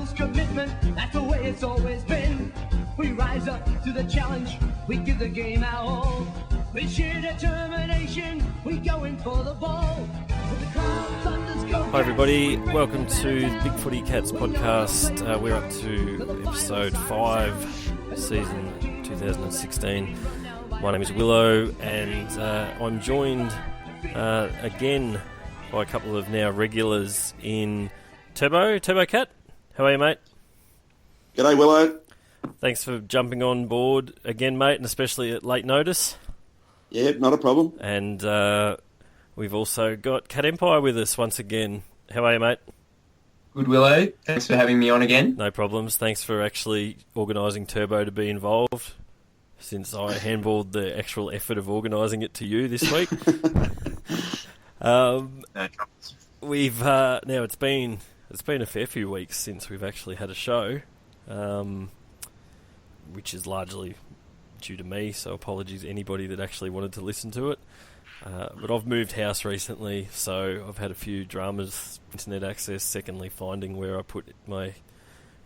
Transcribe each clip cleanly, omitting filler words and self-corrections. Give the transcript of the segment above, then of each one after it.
utmost commitment, that's the way it's always been. We rise up to the challenge, we give the game our all. With sheer determination, we go in for the ball. With the crowd thunders go. Hi everybody, welcome to the BigFooty Cats podcast. We're up to episode 5, season 2016. My name is Willo, and I'm joined again by a couple of now regulars in TurboCat. How are you, mate? G'day, Willo. Thanks for jumping on board again, mate, and especially at late notice. Yeah, not a problem. And we've also got Catempire with us once again. How are you, mate? Good, Willo. Thanks for having me on again. No problems. Thanks for actually organising Turbo to be involved, since I handballed the actual effort of organising it to you this week. No troubles. We've now it's been a fair few weeks since we've actually had a show, which is largely due to me, so apologies to anybody that actually wanted to listen to it. But I've moved house recently, so I've had a few dramas, internet access, secondly finding where I put my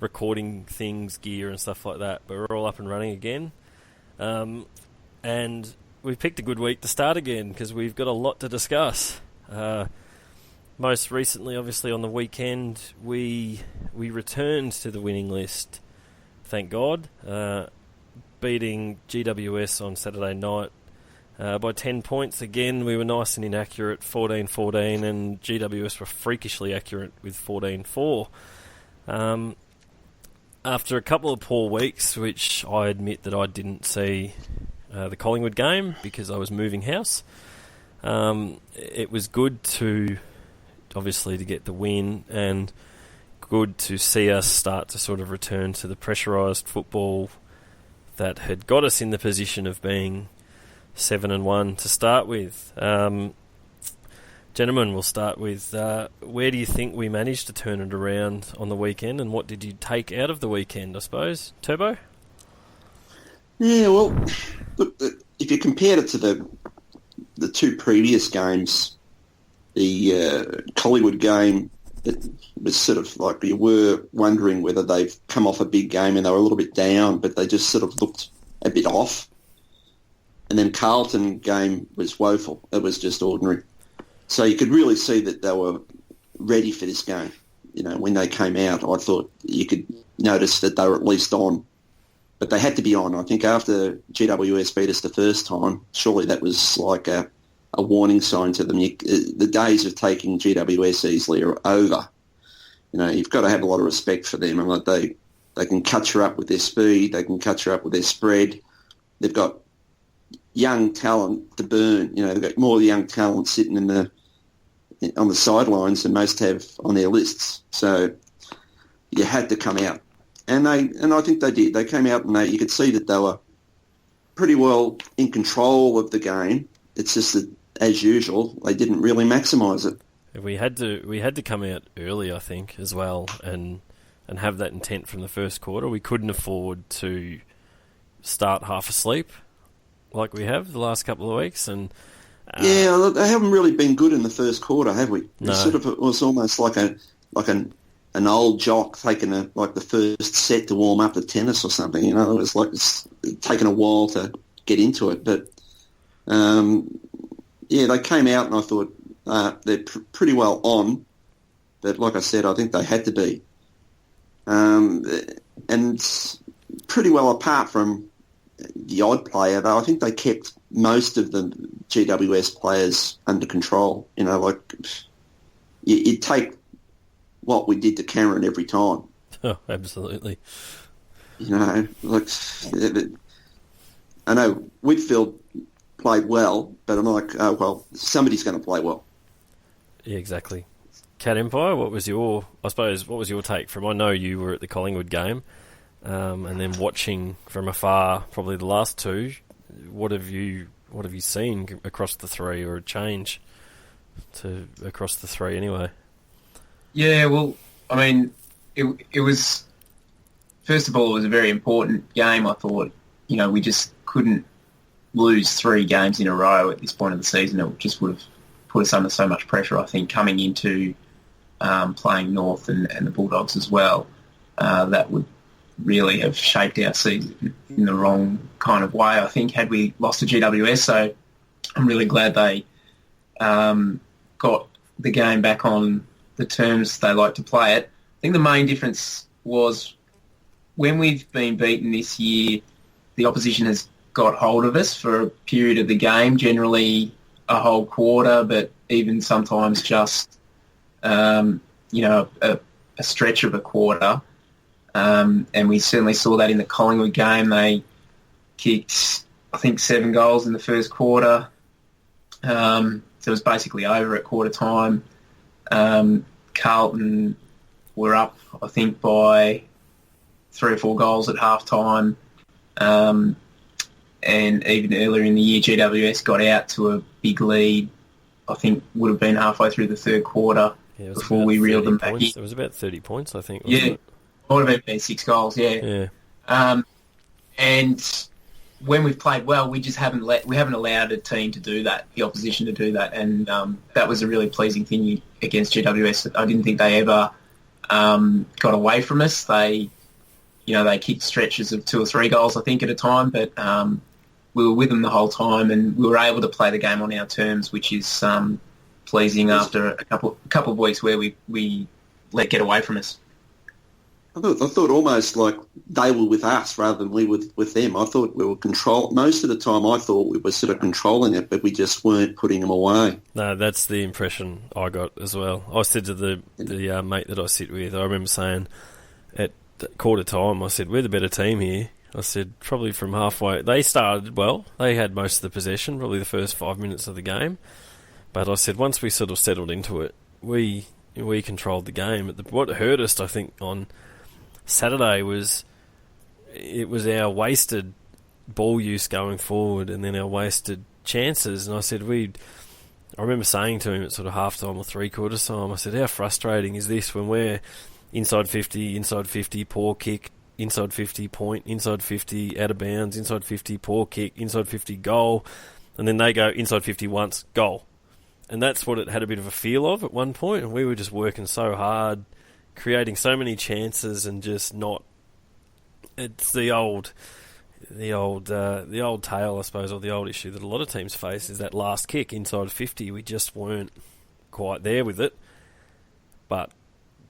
recording things, gear and stuff like that, but we're all up and running again. And we've picked a good week to start again, because we've got a lot to discuss. Most recently, obviously on the weekend, we returned to the winning list, thank God, beating GWS on Saturday night by 10 points. Again, we were nice and inaccurate, 14-14, and GWS were freakishly accurate with 14-4. After a couple of poor weeks, which I admit that I didn't see the Collingwood game because I was moving house, it was good to get the win, and good to see us start to sort of return to the pressurised football that had got us in the position of being 7-1 to start with. Gentlemen, we'll start with where do you think we managed to turn it around on the weekend, and what did you take out of the weekend, I suppose? Turbo? Yeah, well, look, if you compared it to the two previous games, the Collingwood game, it was sort of like you were wondering whether they've come off a big game and they were a little bit down, but they just sort of looked a bit off. And then Carlton game was woeful. It was just ordinary. So you could really see that they were ready for this game. You know, when they came out, I thought you could notice that they were at least on. But they had to be on. I think after GWS beat us the first time, surely that was like a warning sign to them. The days of taking GWS easily are over. You know, you've got to have a lot of respect for them. And like they can catch you up with their speed. They can catch you up with their spread. They've got young talent to burn. You know, they've got more young talent sitting on the sidelines than most have on their lists. So you had to come out. And I think they did. They came out and you could see that they were pretty well in control of the game. It's just that, as usual, they didn't really maximise it. We had to come out early, I think, as well, and have that intent from the first quarter. We couldn't afford to start half asleep like we have the last couple of weeks. And yeah, they haven't really been good in the first quarter, have we? No. It was almost like an old jock taking the first set to warm up the tennis or something. You know, it was like it's taken a while to get into it. But yeah, they came out and I thought they're pretty well on. But like I said, I think they had to be. And pretty well apart from the odd player, though, I think they kept most of the GWS players under control. You know, like you'd take what we did to Cameron every time. Oh, absolutely. You know, like I know Whitfield played well, but I'm like, oh well, somebody's going to play well. Yeah, exactly. Catempire, what was your take from? I know you were at the Collingwood game, and then watching from afar, probably the last two. What have you seen across the three, or a change to across the three anyway? Yeah, well, I mean, it was, first of all, it was a very important game, I thought. You know, we just couldn't lose 3 games in a row at this point of the season. It just would have put us under so much pressure, I think, coming into playing North and the Bulldogs as well. that would really have shaped our season in the wrong kind of way, I think, had we lost to GWS. So I'm really glad they got the game back on the terms they like to play it. I think the main difference was when we've been beaten this year, the opposition has got hold of us for a period of the game, generally a whole quarter, but even sometimes just, a stretch of a quarter. And we certainly saw that in the Collingwood game. They kicked, I think, 7 goals in the first quarter. So it was basically over at quarter time. Carlton were up, I think, by 3 or 4 goals at half time. And even earlier in the year, GWS got out to a big lead. I think would have been halfway through the third quarter before we reeled them back in. It was about 30 points, I think. It would have been 6 goals, yeah. And when we've played well, we just haven't allowed a team to do that, the opposition to do that, and that was a really pleasing thing against GWS. I didn't think they ever got away from us. They kicked stretches of 2 or 3 goals, I think, at a time, but we were with them the whole time, and we were able to play the game on our terms, which is pleasing after a couple of weeks where we let get away from us. I thought almost like they were with us rather than we with them. I thought we were most of the time I thought we were sort of controlling it, but we just weren't putting them away. No, that's the impression I got as well. I said to the mate that I sit with, I remember saying at quarter time, I said, we're the better team here. I said, probably from halfway. They started well. They had most of the possession, probably the first 5 minutes of the game. But I said, once we sort of settled into it, we controlled the game. What hurt us, I think, on Saturday was our wasted ball use going forward and then our wasted chances. And I said, I remember saying to him at sort of half-time or three-quarters time, I said, how frustrating is this when we're inside 50, poor kick, inside 50, point, inside 50, out of bounds, inside 50, poor kick, inside 50, goal, and then they go inside 50 once, goal. And that's what it had a bit of a feel of at one point, and we were just working so hard, creating so many chances and just not... It's the old tale, I suppose, or the old issue that a lot of teams face is that last kick inside 50. We just weren't quite there with it. But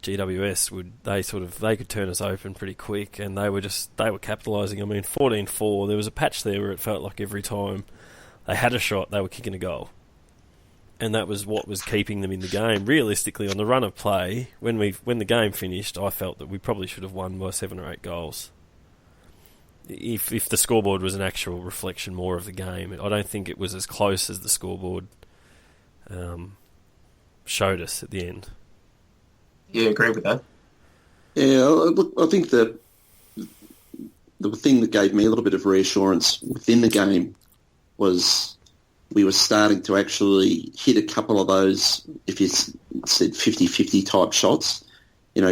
GWS they could turn us open pretty quick, and they were capitalising. I mean, 14-4. There was a patch there where it felt like every time they had a shot, they were kicking a goal, and that was what was keeping them in the game. Realistically, on the run of play, when the game finished, I felt that we probably should have won by 7 or 8 goals. If the scoreboard was an actual reflection more of the game, I don't think it was as close as the scoreboard showed us at the end. Yeah, agree with that. Yeah, look, I think the thing that gave me a little bit of reassurance within the game was we were starting to actually hit a couple of those, if you said 50-50 type shots.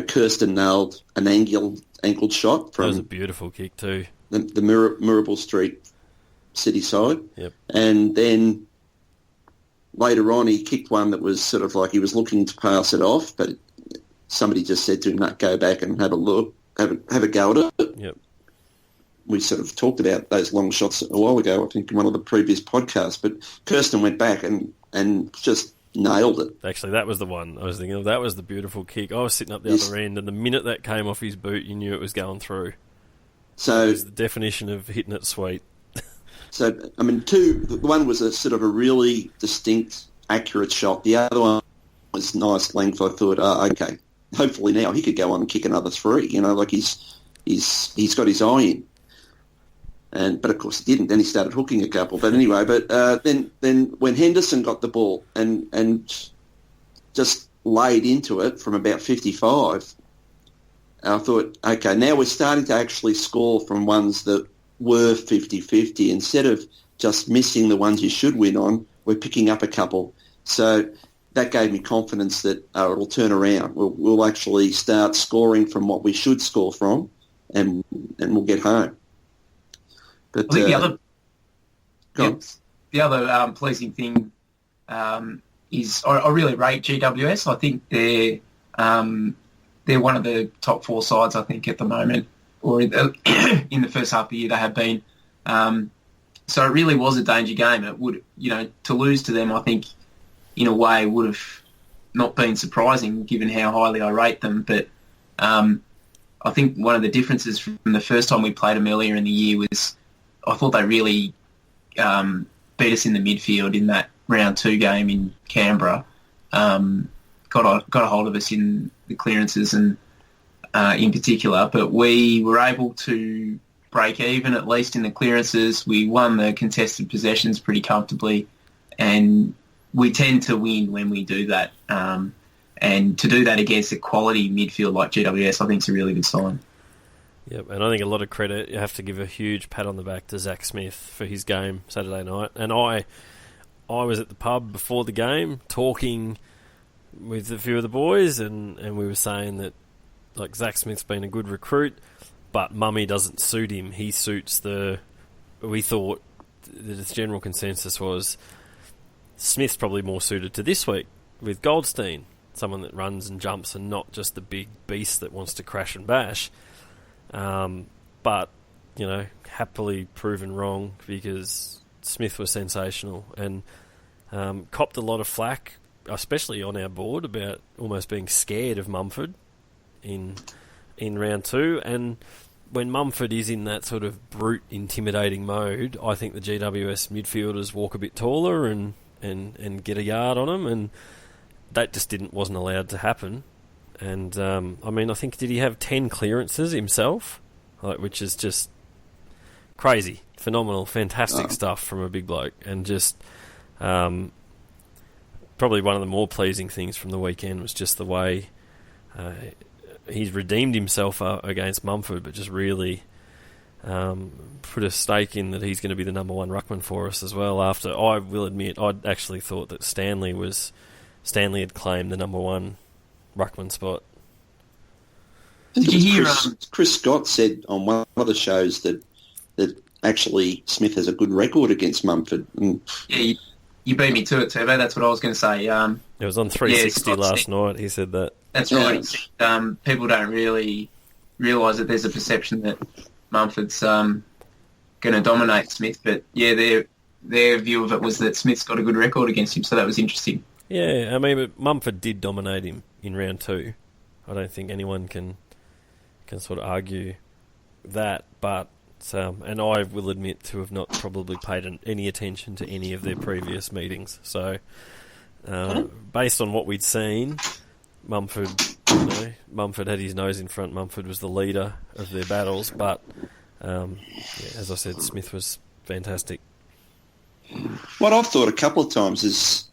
Kirsten nailed an angled shot from... That was a beautiful kick too. The Mirabel Street city side. Yep. And then later on he kicked one that was sort of like he was looking to pass it off, but somebody just said to him, "No, go back and have a look, have a go at it." Yep. We sort of talked about those long shots a while ago, I think, in one of the previous podcasts. But Kirsten went back and just nailed it. Actually, that was the one I was thinking of. That was the beautiful kick. I was sitting up the other end, and the minute that came off his boot, you knew it was going through. So it was the definition of hitting it sweet. So, I mean, the one was a sort of a really distinct, accurate shot. The other one was nice length. I thought, okay, hopefully now he could go on and kick another 3. Like he's got his eye in. But of course he didn't. Then he started hooking a couple. But anyway, then when Henderson got the ball and just laid into it from about 55, I thought, okay, now we're starting to actually score from ones that were 50-50. Instead of just missing the ones you should win on, we're picking up a couple. So that gave me confidence that it'll turn around. We'll actually start scoring from what we should score from, and we'll get home. But I think the other pleasing thing is I really rate GWS. I think they're they're one of the top 4 sides, I think, at the moment, or in the first half of the year they have been. So it really was a danger game. It would, to lose to them, I think, in a way, would have not been surprising given how highly I rate them. But I think one of the differences from the first time we played them earlier in the year was I thought they really beat us in the midfield in that round 2 game in Canberra. Got a hold of us in the clearances and in particular, but we were able to break even at least in the clearances. We won the contested possessions pretty comfortably, and we tend to win when we do that. And to do that against a quality midfield like GWS, I think is a really good sign. Yep, and I think a lot of credit, you have to give a huge pat on the back to Zac Smith for his game Saturday night. And I was at the pub before the game talking with a few of the boys, and we were saying that like Zac Smith's been a good recruit, but Mummy doesn't suit him. He suits we thought the general consensus was Smith's probably more suited to this week with Goldstein, someone that runs and jumps and not just the big beast that wants to crash and bash. But, happily proven wrong because Smith was sensational and copped a lot of flack, especially on our board, about almost being scared of Mumford in round 2. And when Mumford is in that sort of brute, intimidating mode, I think the GWS midfielders walk a bit taller and get a yard on him, and that just wasn't allowed to happen. And, I think, did he have 10 clearances himself? Which is just crazy, phenomenal, fantastic stuff from a big bloke. And just probably one of the more pleasing things from the weekend was just the way he's redeemed himself against Mumford, but just really put a stake in that he's going to be the number 1 ruckman for us as well. After, I will admit, I'd actually thought that Stanley had claimed the number 1 ruckman spot. Did you hear Chris Scott said on one of the shows that actually Smith has a good record against Mumford? Yeah, you beat me to it, Turbo. That's what I was going to say. It was on 360 last night. He said that. That's right. He said, people don't really realise that there's a perception that Mumford's going to dominate Smith, but yeah, their view of it was that Smith's got a good record against him, so that was interesting. Yeah, but Mumford did dominate him in round 2. I don't think anyone can sort of argue that, but and I will admit to have not probably paid any attention to any of their previous meetings. So, based on what we'd seen, Mumford had his nose in front. Mumford was the leader of their battles, but as I said, Smith was fantastic. What I've thought a couple of times is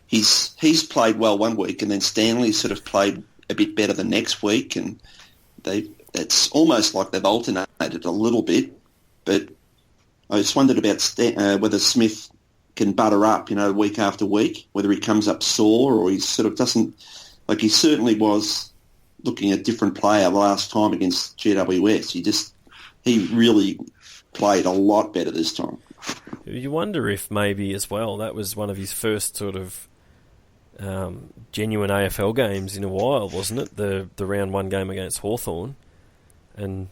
he's played well one week, and then Stanley sort of played a bit better the next week, and it's almost like they've alternated a little bit. But I just wondered about whether Smith can butter up, week after week, whether he comes up sore or he sort of doesn't. Like, he certainly was looking a different player last time against GWS. He really played a lot better this time. You wonder if maybe as well that was one of his first sort of genuine AFL games in a while, wasn't it? The round 1 game against Hawthorn, and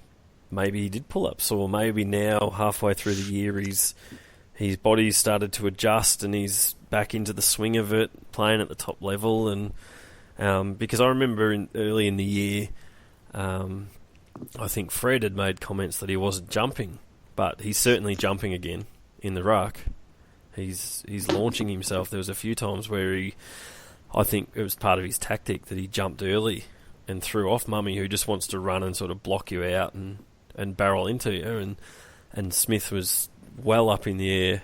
maybe he did pull up sore. Maybe now halfway through the year his body's started to adjust and he's back into the swing of it, playing at the top level. And because I remember early in the year, I think Fred had made comments that he wasn't jumping, but he's certainly jumping again in the ruck. He's launching himself. There was a few times where I think it was part of his tactic that he jumped early and threw off Mummy, who just wants to run and sort of block you out and barrel into you. And Smith was well up in the air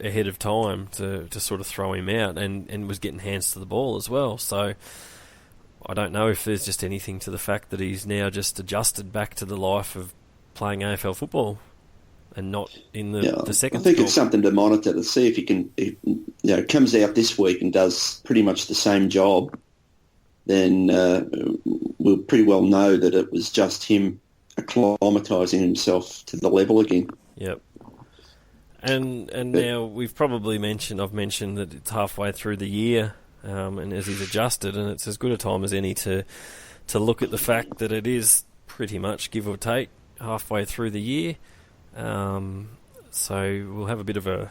ahead of time to sort of throw him out and was getting hands to the ball as well. So I don't know if there's just anything to the fact that he's now just adjusted back to the life of playing AFL football and not in the second. I think score. It's something to monitor to see if he can. Comes out this week and does pretty much the same job, then we'll pretty well know that it was just him acclimatising himself to the level again. Yep. And now I've mentioned that it's halfway through the year and as he's adjusted, and it's as good a time as any to look at the fact that it is pretty much give or take halfway through the year. So we'll have a bit of a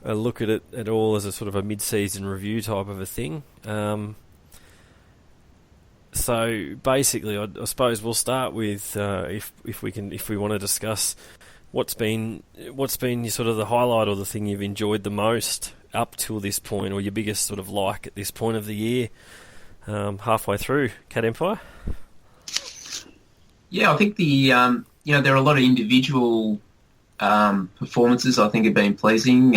look at it at all as a sort of a mid-season review type of a thing. So basically, I suppose we'll start with if we want to discuss what's been your sort of the highlight or the thing you've enjoyed the most up till this point, or your biggest sort of like at this point of the year, halfway through Catempire. Yeah, I think there are a lot of individual performances I think have been pleasing,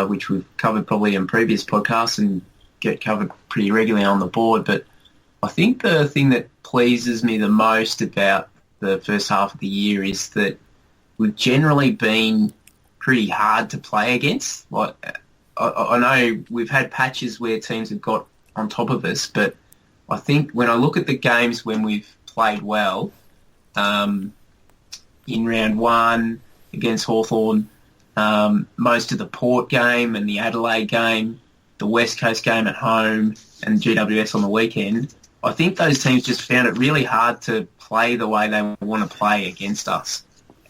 which we've covered probably in previous podcasts and get covered pretty regularly on the board. But I think the thing that pleases me the most about the first half of the year is that we've generally been pretty hard to play against. Like, I know we've had patches where teams have got on top of us, but I think when I look at the games when we've played well, in round one against Hawthorn, most of the Port game and the Adelaide game, the West Coast game at home and GWS on the weekend, I think those teams just found it really hard to play the way they want to play against us.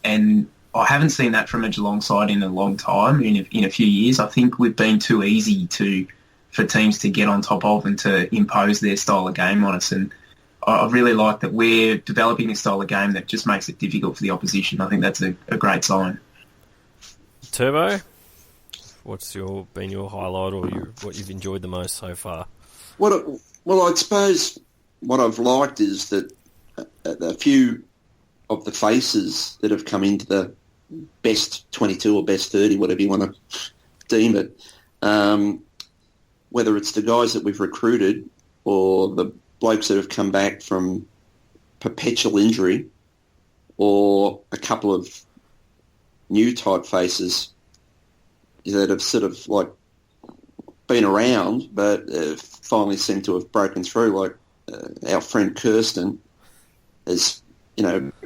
And I haven't seen that from a Geelong side in a long time, in a few years. I think we've been too easy for teams to get on top of and to impose their style of game on us. And I really like that we're developing a style of game that just makes it difficult for the opposition. I think that's a great sign. Turbo, what's been your highlight or what you've enjoyed the most so far? Well, I suppose what I've liked is that a few of the faces that have come into the best 22 or best 30, whatever you want to deem it, whether it's the guys that we've recruited or the blokes that have come back from perpetual injury, or a couple of new type faces that have sort of like been around but finally seem to have broken through, like our friend Kirsten has,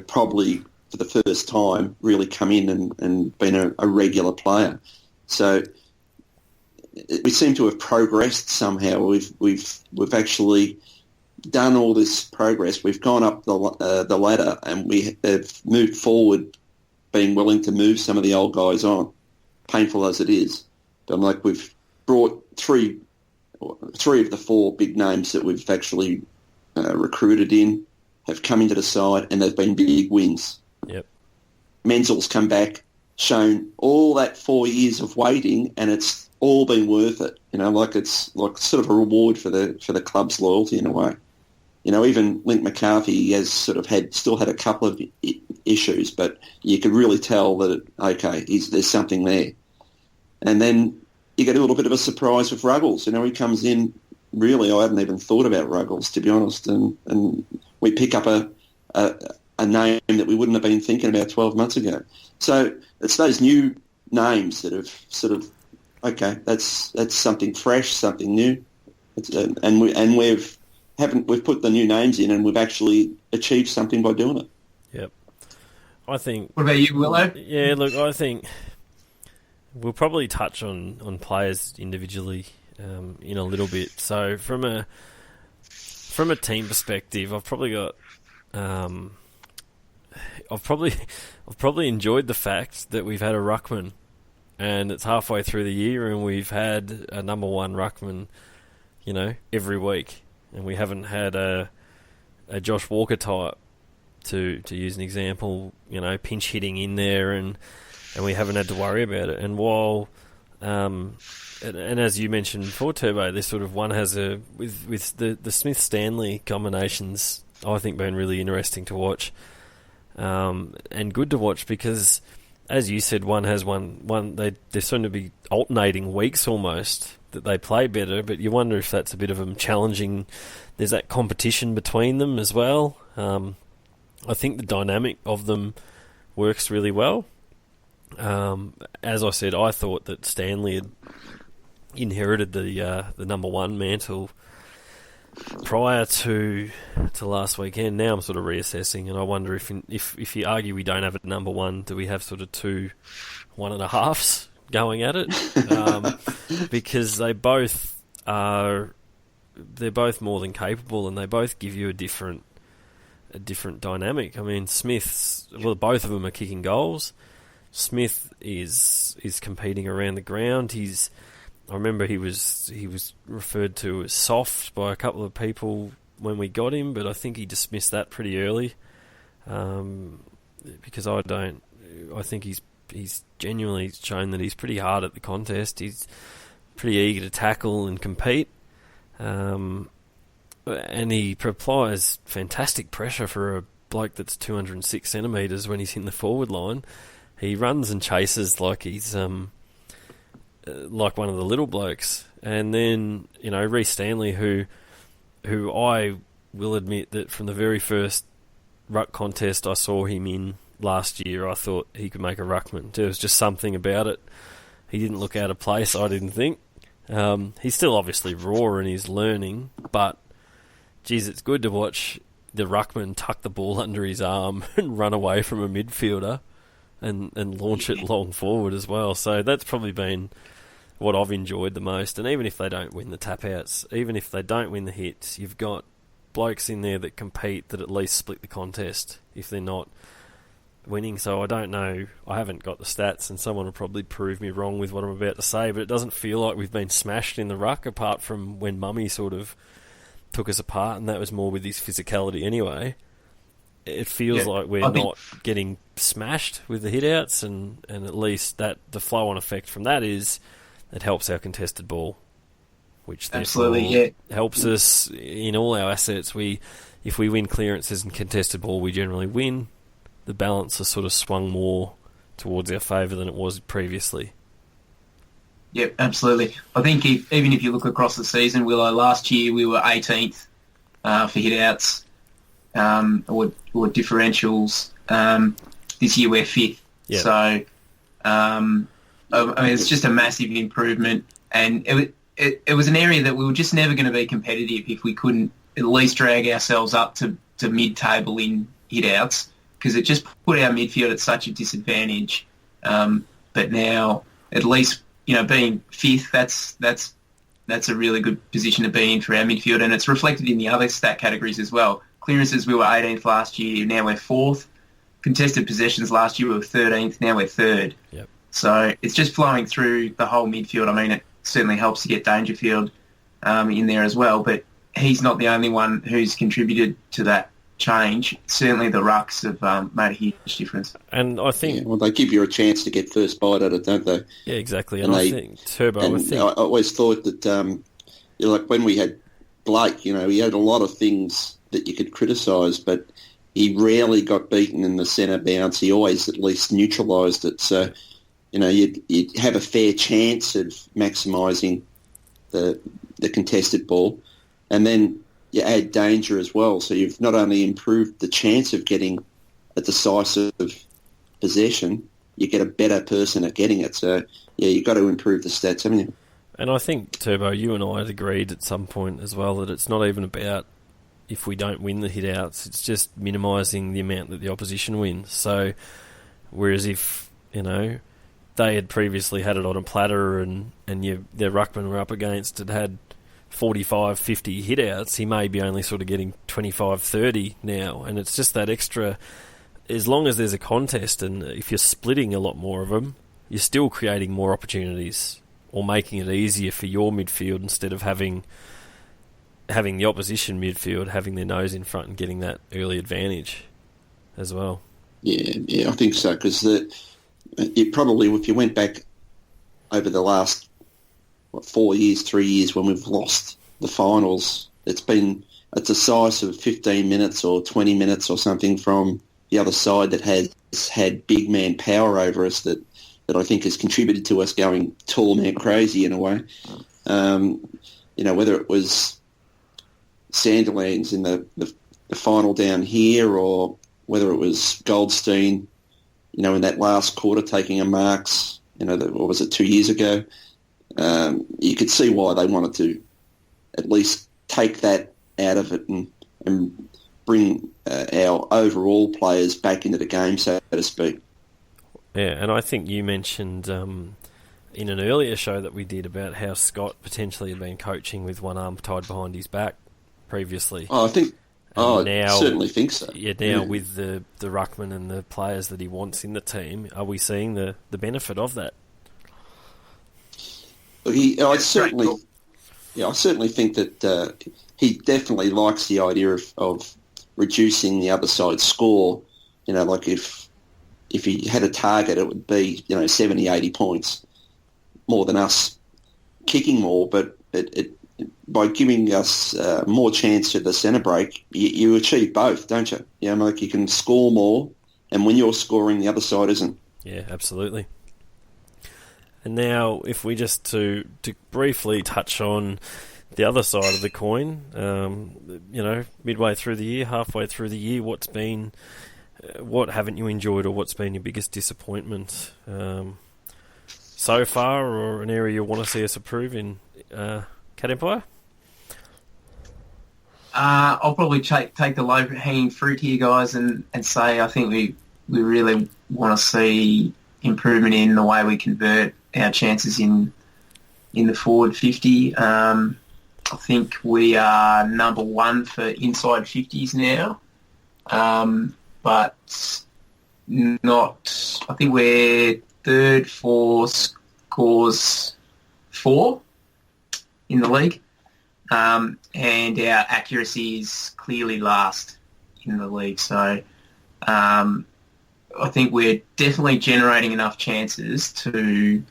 probably for the first time really come in and been a regular player. So we seem to have progressed somehow. We've actually done all this progress. We've gone up the ladder, and we have moved forward, being willing to move some of the old guys on, painful as it is. But we've brought three of the four big names that we've actually recruited in have come into the side, and they've been big wins. Yep. Menzel's come back, shown all that 4 years of waiting, and it's all been worth it. It's like sort of a reward for the club's loyalty in a way. Even Link McCarthy has sort of still had a couple of issues, but you could really tell that there's something there. And then you get a little bit of a surprise with Ruggles. He comes in. Really, I hadn't even thought about Ruggles, to be honest, and we pick up a name that we wouldn't have been thinking about 12 months ago. So it's those new names that have sort of, that's something fresh, something new, we've put the new names in, and we've actually achieved something by doing it. Yep. I think. What about you, Willo? Yeah, look, I think we'll probably touch on players individually in a little bit. So from a team perspective, I've probably got I've probably enjoyed the fact that we've had a ruckman, and it's halfway through the year, and we've had a number one ruckman, every week, and we haven't had a Josh Walker type to use an example, pinch hitting in there, and we haven't had to worry about it. And while and as you mentioned before, Turbo, this sort of one has with the Smith-Stanley combinations, I think, been really interesting to watch, and good to watch, because, as you said, one they seem to be alternating weeks almost that they play better, but you wonder if that's a bit of them challenging. There's that competition between them as well. I think the dynamic of them works really well. As I said, I thought that Stanley had inherited the number one mantle prior to last weekend. Now I'm sort of reassessing, and I wonder if you argue we don't have a number one, do we have sort of 1.5s going at it? Because they both they're both more than capable, and they both give you a different dynamic. I mean, both of them are kicking goals. Smith is competing around the ground. I remember he was referred to as soft by a couple of people when we got him, but I think he dismissed that pretty early, because I think he's genuinely shown that he's pretty hard at the contest. He's pretty eager to tackle and compete, and he applies fantastic pressure for a bloke that's 206 centimetres when he's in the forward line. He runs and chases like he's like one of the little blokes. And then, Reece Stanley, who I will admit that from the very first ruck contest I saw him in last year, I thought he could make a ruckman. There was just something about it. He didn't look out of place, I didn't think. He's still obviously raw and he's learning, but geez, it's good to watch the ruckman tuck the ball under his arm and run away from a midfielder and launch it long forward as well. So that's probably been what I've enjoyed the most. And even if they don't win the tap-outs, even if they don't win the hits, you've got blokes in there that compete that at least split the contest if they're not winning. So I don't know, I haven't got the stats, and someone will probably prove me wrong with what I'm about to say, but it doesn't feel like we've been smashed in the ruck, apart from when Mummy sort of took us apart, and that was more with his physicality anyway. It feels like we're not getting smashed with the hit-outs, and at least that the flow-on effect from that is it helps our contested ball, which absolutely helps us in all our assets. If we win clearances and contested ball, we generally win. The balance has sort of swung more towards our favour than it was previously. Yep, absolutely. I think even if you look across the season, Willo, last year we were 18th for hit-outs or differentials. This year we're 5th. Yep. So, I mean, it's just a massive improvement, and it was an area that we were just never going to be competitive if we couldn't at least drag ourselves up to mid-table in hit-outs, because it just put our midfield at such a disadvantage. But now, at least, being 5th, that's a really good position to be in for our midfield, and it's reflected in the other stat categories as well. Clearances, we were 18th last year, now we're 4th. Contested possessions last year we were 13th, now we're 3rd. Yep. So it's just flowing through the whole midfield. I mean, it certainly helps to get Dangerfield in there as well, but he's not the only one who's contributed to that change. Certainly the rucks have made a huge difference. And I think... well, they give you a chance to get first bite at it, don't they? Yeah, exactly. And I think Turbo... I always thought that, like when we had Blake, he had a lot of things that you could criticise, but he rarely got beaten in the centre bounce. He always at least neutralised it. So, you'd have a fair chance of maximising the contested ball. And then you add danger as well. So you've not only improved the chance of getting a decisive possession, you get a better person at getting it. So, yeah, you've got to improve the stats, haven't you? And I think, Turbo, you and I had agreed at some point as well that it's not even about if we don't win the hit-outs, it's just minimising the amount that the opposition wins. So, whereas if, they had previously had it on a platter and their ruckman were up against had 45, 50 hit-outs, he may be only sort of getting 25, 30 now. And it's just that extra, as long as there's a contest and if you're splitting a lot more of them, you're still creating more opportunities or making it easier for your midfield instead of having the opposition midfield having their nose in front and getting that early advantage as well. Yeah, I think so, because it probably, if you went back over the last 3 years when we've lost the finals, it's a size of 15 minutes or 20 minutes or something from the other side that has had big man power over us that I think has contributed to us going tall man crazy in a way. Whether it was Sandilands in the final down here, or whether it was Goldstein, in that last quarter taking a marks, what was it, 2 years ago? You could see why they wanted to at least take that out of it and bring our overall players back into the game, so to speak. Yeah, and I think you mentioned in an earlier show that we did about how Scott potentially had been coaching with one arm tied behind his back previously. Oh, I now, certainly think so. Yeah, now with the ruckman and the players that he wants in the team, are we seeing the benefit of that? I certainly think that he definitely likes the idea of reducing the other side's score. You know, like if he had a target, it would be 70, 80 points more than us kicking more. But it by giving us more chance to the centre break, you achieve both, don't you? You know, like you can score more, and when you're scoring, the other side isn't. Yeah, absolutely. And now, if we just to briefly touch on the other side of the coin, midway through the year, halfway through the year, what haven't you enjoyed, or what's been your biggest disappointment so far, or an area you want to see us improve in Catempire? I'll probably take the low-hanging fruit here, guys, and say I think we really want to see improvement in the way we convert our chances in the forward 50. I think we are number one for inside 50s now, but not. I think we're third for scores 4 in the league, and our accuracy is clearly last in the league. So I think we're definitely generating enough chances to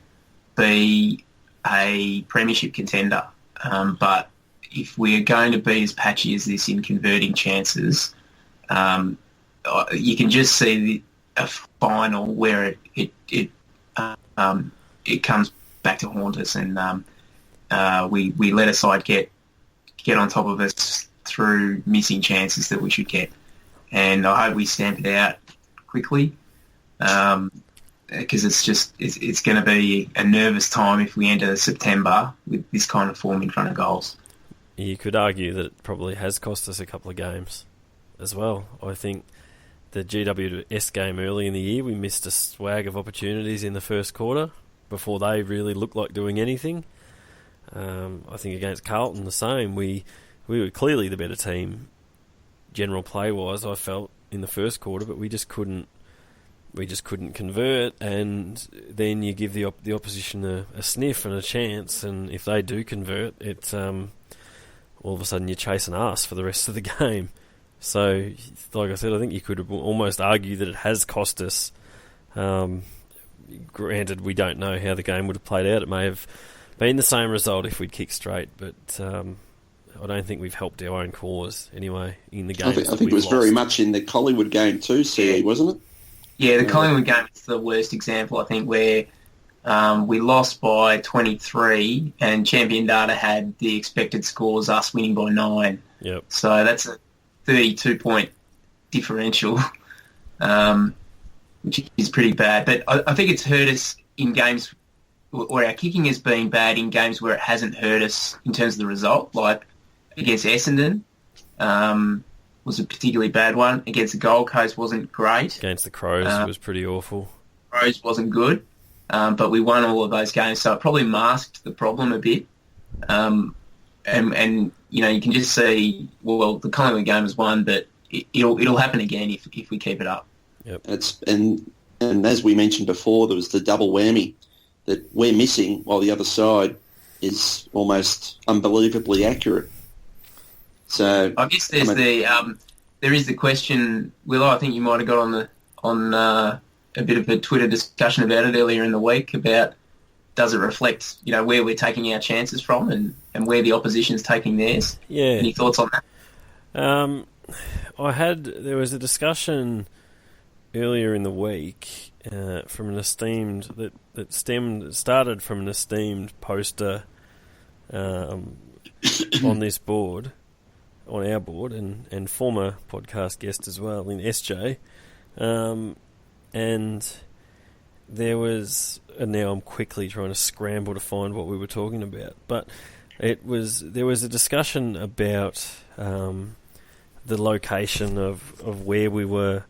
be a premiership contender. But if we're going to be as patchy as this in converting chances, you can just see a final where it comes back to haunt us, and we let a side get on top of us through missing chances that we should get. And I hope we stamp it out quickly, because it's going to be a nervous time if we enter September with this kind of form in front of goals. You could argue that it probably has cost us a couple of games as well. I think the GWS game early in the year, we missed a swag of opportunities in the first quarter before they really looked like doing anything. I think against Carlton the same. We were clearly the better team, general play-wise, I felt, in the first quarter, but we just couldn't convert, and then you give the opposition a sniff and a chance, and if they do convert, it's all of a sudden you're chasing us for the rest of the game. So, like I said, I think you could almost argue that it has cost us. Granted, we don't know how the game would have played out. It may have been the same result if we'd kicked straight, but I don't think we've helped our own cause anime in the game. I think it was lost. Very much in the Collingwood game too, CE, wasn't it? Yeah, the Collingwood game is the worst example, I think, where we lost by 23 and Champion Data had the expected scores, us winning by 9. Yep. So that's a 32-point differential, which is pretty bad. But I think it's hurt us in games, or our kicking has been bad in games where it hasn't hurt us in terms of the result, like against Essendon. Was a particularly bad one. Against the Gold Coast wasn't great. Against the Crows it was pretty awful. Crows wasn't good, but we won all of those games, so it probably masked the problem a bit. And you can just see, well, the Collingwood game was won, but it'll happen again if we keep it up. Yep. And as we mentioned before, there was the double whammy that we're missing while the other side is almost unbelievably accurate. So I guess there is the question, Willo. I think you might have got on a bit of a Twitter discussion about it earlier in the week about, does it reflect where we're taking our chances from and where the opposition's taking theirs? Yeah. Any thoughts on that? There was a discussion earlier in the week from an esteemed started from an esteemed poster on this board. On our board, and former podcast guest as well in SJ, and there was, and now I'm quickly trying to scramble to find what we were talking about, but there was a discussion about the location of where we were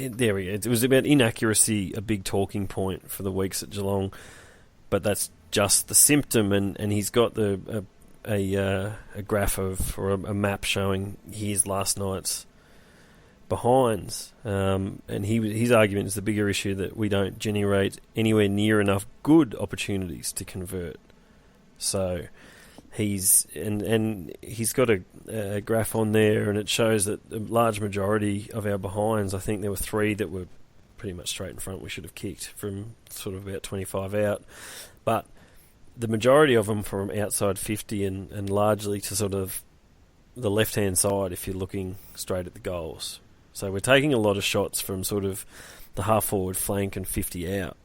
there we go. It was about inaccuracy, a big talking point for the weeks at Geelong, but that's just the symptom, and he's got a graph or a map showing his last night's behinds, and his argument is the bigger issue that we don't generate anywhere near enough good opportunities to convert. So he's got a graph on there, and it shows that a large majority of our behinds, I think there were 3 that were pretty much straight in front, we should have kicked from sort of about 25 out, but the majority of them from outside 50 and largely to sort of the left-hand side if you're looking straight at the goals. So we're taking a lot of shots from sort of the half-forward flank and 50 out.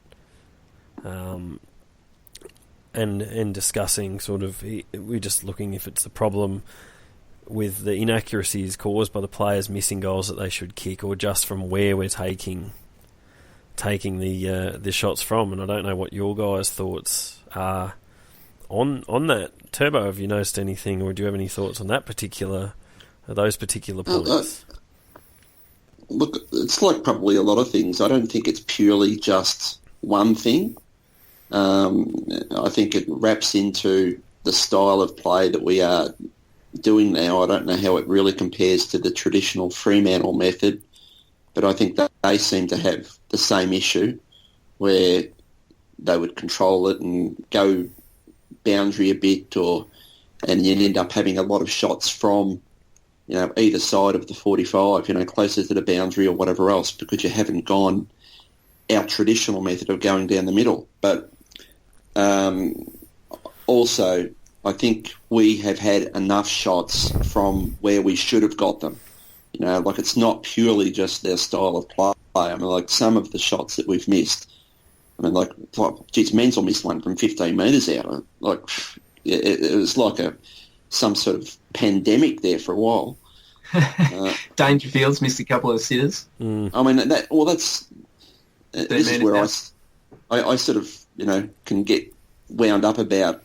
And discussing sort of, we're just looking if it's a problem with the inaccuracies caused by the players missing goals that they should kick, or just from where we're taking the shots from. And I don't know what your guys' thoughts are on that. Turbo, have you noticed anything, or do you have any thoughts on those particular points? Look, it's like probably a lot of things. I don't think it's purely just one thing. I think it wraps into the style of play that we are doing now. I don't know how it really compares to the traditional Fremantle method, but I think that they seem to have the same issue where they would control it and go boundary a bit, and you'd end up having a lot of shots from, either side of the 45, closer to the boundary or whatever else, because you haven't gone our traditional method of going down the middle. But also, I think we have had enough shots from where we should have got them. It's not purely just their style of play. I mean, some of the shots that we've missed, Menzel missed one from 15 metres out. It was like some sort of pandemic there for a while. Dangerfield's missed a couple of sitters. I mean, this is where I sort of, can get wound up about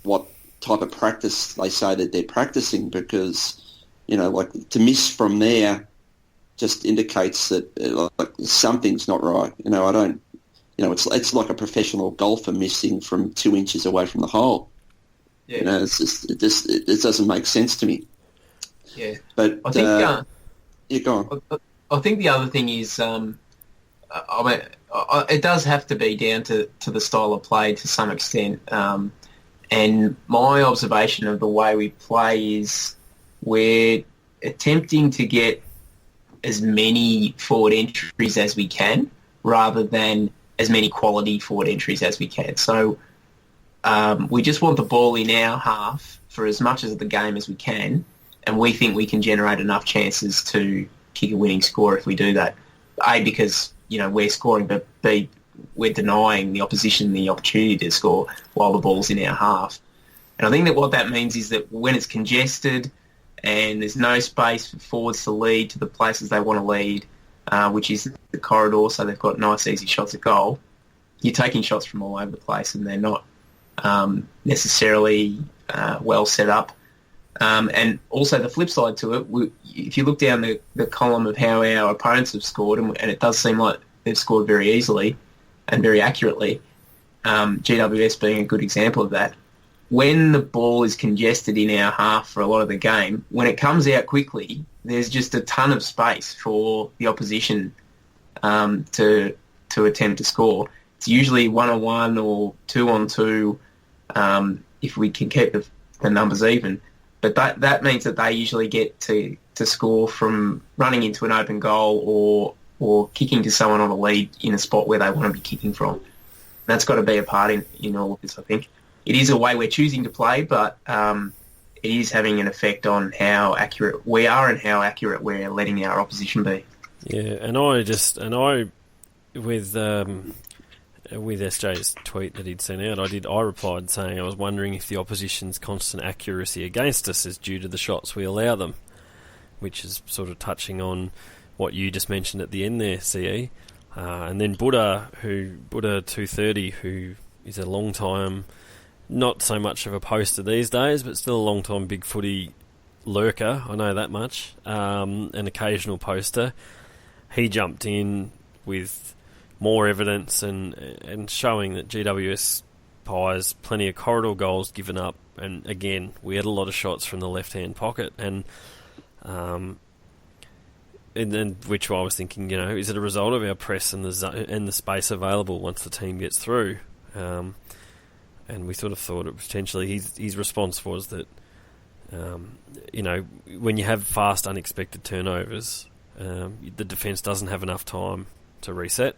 what type of practice they say that they're practicing, because, to miss from there just indicates that something's not right. I don't, it's like a professional golfer missing from 2 inches away from the hole. Yeah. It doesn't make sense to me. Yeah. But I think, yeah, go on. I think the other thing is, it does have to be down to the style of play to some extent. And my observation of the way we play is we're attempting to get as many forward entries as we can, rather than as many quality forward entries as we can. So we just want the ball in our half for as much of the game as we can, and we think we can generate enough chances to kick a winning score if we do that. A, because we're scoring, but B, we're denying the opposition the opportunity to score while the ball's in our half. And I think that what that means is that when it's congested and there's no space for forwards to lead to the places they want to lead, which is the corridor, so they've got nice, easy shots at goal, you're taking shots from all over the place, and they're not necessarily well set up. And also the flip side to it, if you look down the column of how our opponents have scored, and it does seem like they've scored very easily and very accurately, GWS being a good example of that. When the ball is congested in our half for a lot of the game, when it comes out quickly, there's just a ton of space for the opposition to attempt to score. It's usually 1-on-1 or 2-on-2 if we can keep the numbers even. But that means that they usually get to score from running into an open goal or kicking to someone on a lead in a spot where they want to be kicking from. That's got to be a part in all of this, I think. It is a way we're choosing to play, but it is having an effect on how accurate we are and how accurate we're letting our opposition be. Yeah, and with SJ's tweet that he'd sent out, I replied saying I was wondering if the opposition's constant accuracy against us is due to the shots we allow them, which is sort of touching on what you just mentioned at the end there, CE. And then Buddha 230, who is a long time, not so much of a poster these days, but still a long time BigFooty lurker, I know that much, an occasional poster. he jumped in with more evidence and showing that GWS Pies plenty of corridor goals given up, and again we had a lot of shots from the left hand pocket, and then which I was thinking, is it a result of our press and the space available once the team gets through? And we sort of thought it potentially his response was that when you have fast unexpected turnovers, the defence doesn't have enough time to reset.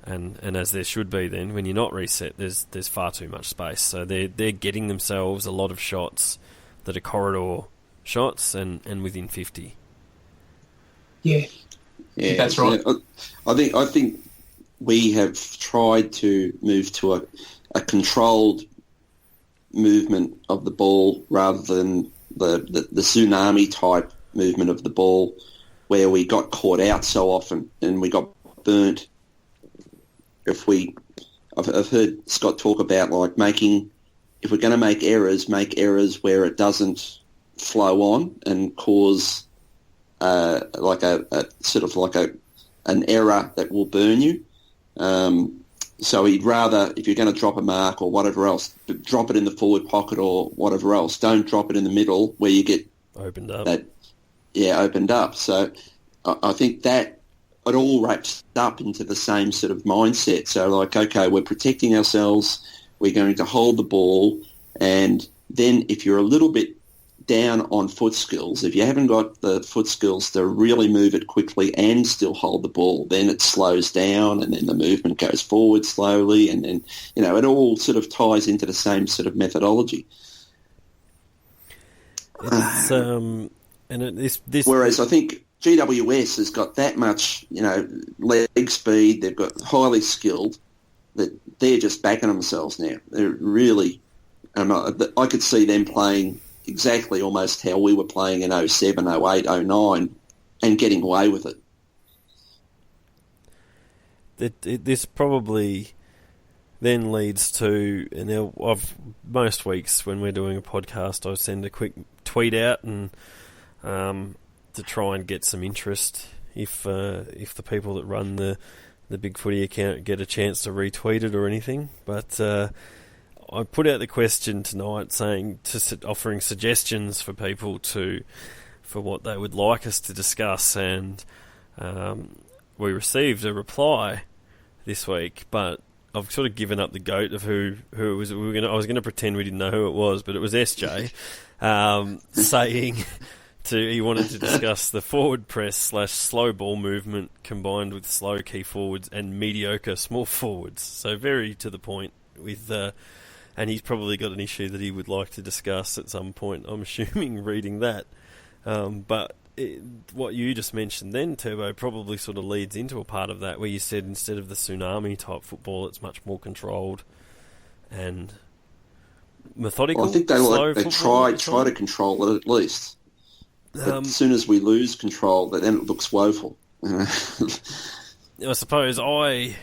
And as there should be then, when you're not reset, there's far too much space. So they're getting themselves a lot of shots that are corridor shots and within 50. Yeah, that's right. I think we have tried to move to a controlled movement of the ball rather than the tsunami type movement of the ball, where we got caught out so often and we got burnt. I've heard Scott talk about if we're going to make errors where it doesn't flow on and cause an error that will burn you. So he'd rather, if you're going to drop a mark or whatever else, drop it in the forward pocket or whatever else. Don't drop it in the middle where you get opened up. Opened up. So I think that it all wraps up into the same sort of mindset. So okay, we're protecting ourselves, we're going to hold the ball, and then if you're a little bit down on foot skills, if you haven't got the foot skills to really move it quickly and still hold the ball, then it slows down and then the movement goes forward slowly, and then, it all sort of ties into the same sort of methodology. It's, this whereas I think GWS has got that much, leg speed. They've got highly skilled that they're just backing themselves now. They're really, I could see them playing exactly almost how we were playing in 07, 08, 09 and getting away with it. This probably then leads to, most weeks when we're doing a podcast, I send a quick tweet out and to try and get some interest if the people that run the BigFooty account get a chance to retweet it or anything. But I put out the question tonight offering suggestions for people for what they would like us to discuss, and we received a reply this week, but I've sort of given up the goat of who it was. I was going to pretend we didn't know who it was, but it was SJ saying he wanted to discuss the forward press / slow ball movement combined with slow key forwards and mediocre small forwards. So very to the point with, and he's probably got an issue that he would like to discuss at some point, I'm assuming, reading that. But what you just mentioned then, Turbo, probably sort of leads into a part of that, where you said instead of the tsunami type football, it's much more controlled and methodical. Well, I think they try to control it at least. But as soon as we lose control, then it looks woeful. I suppose I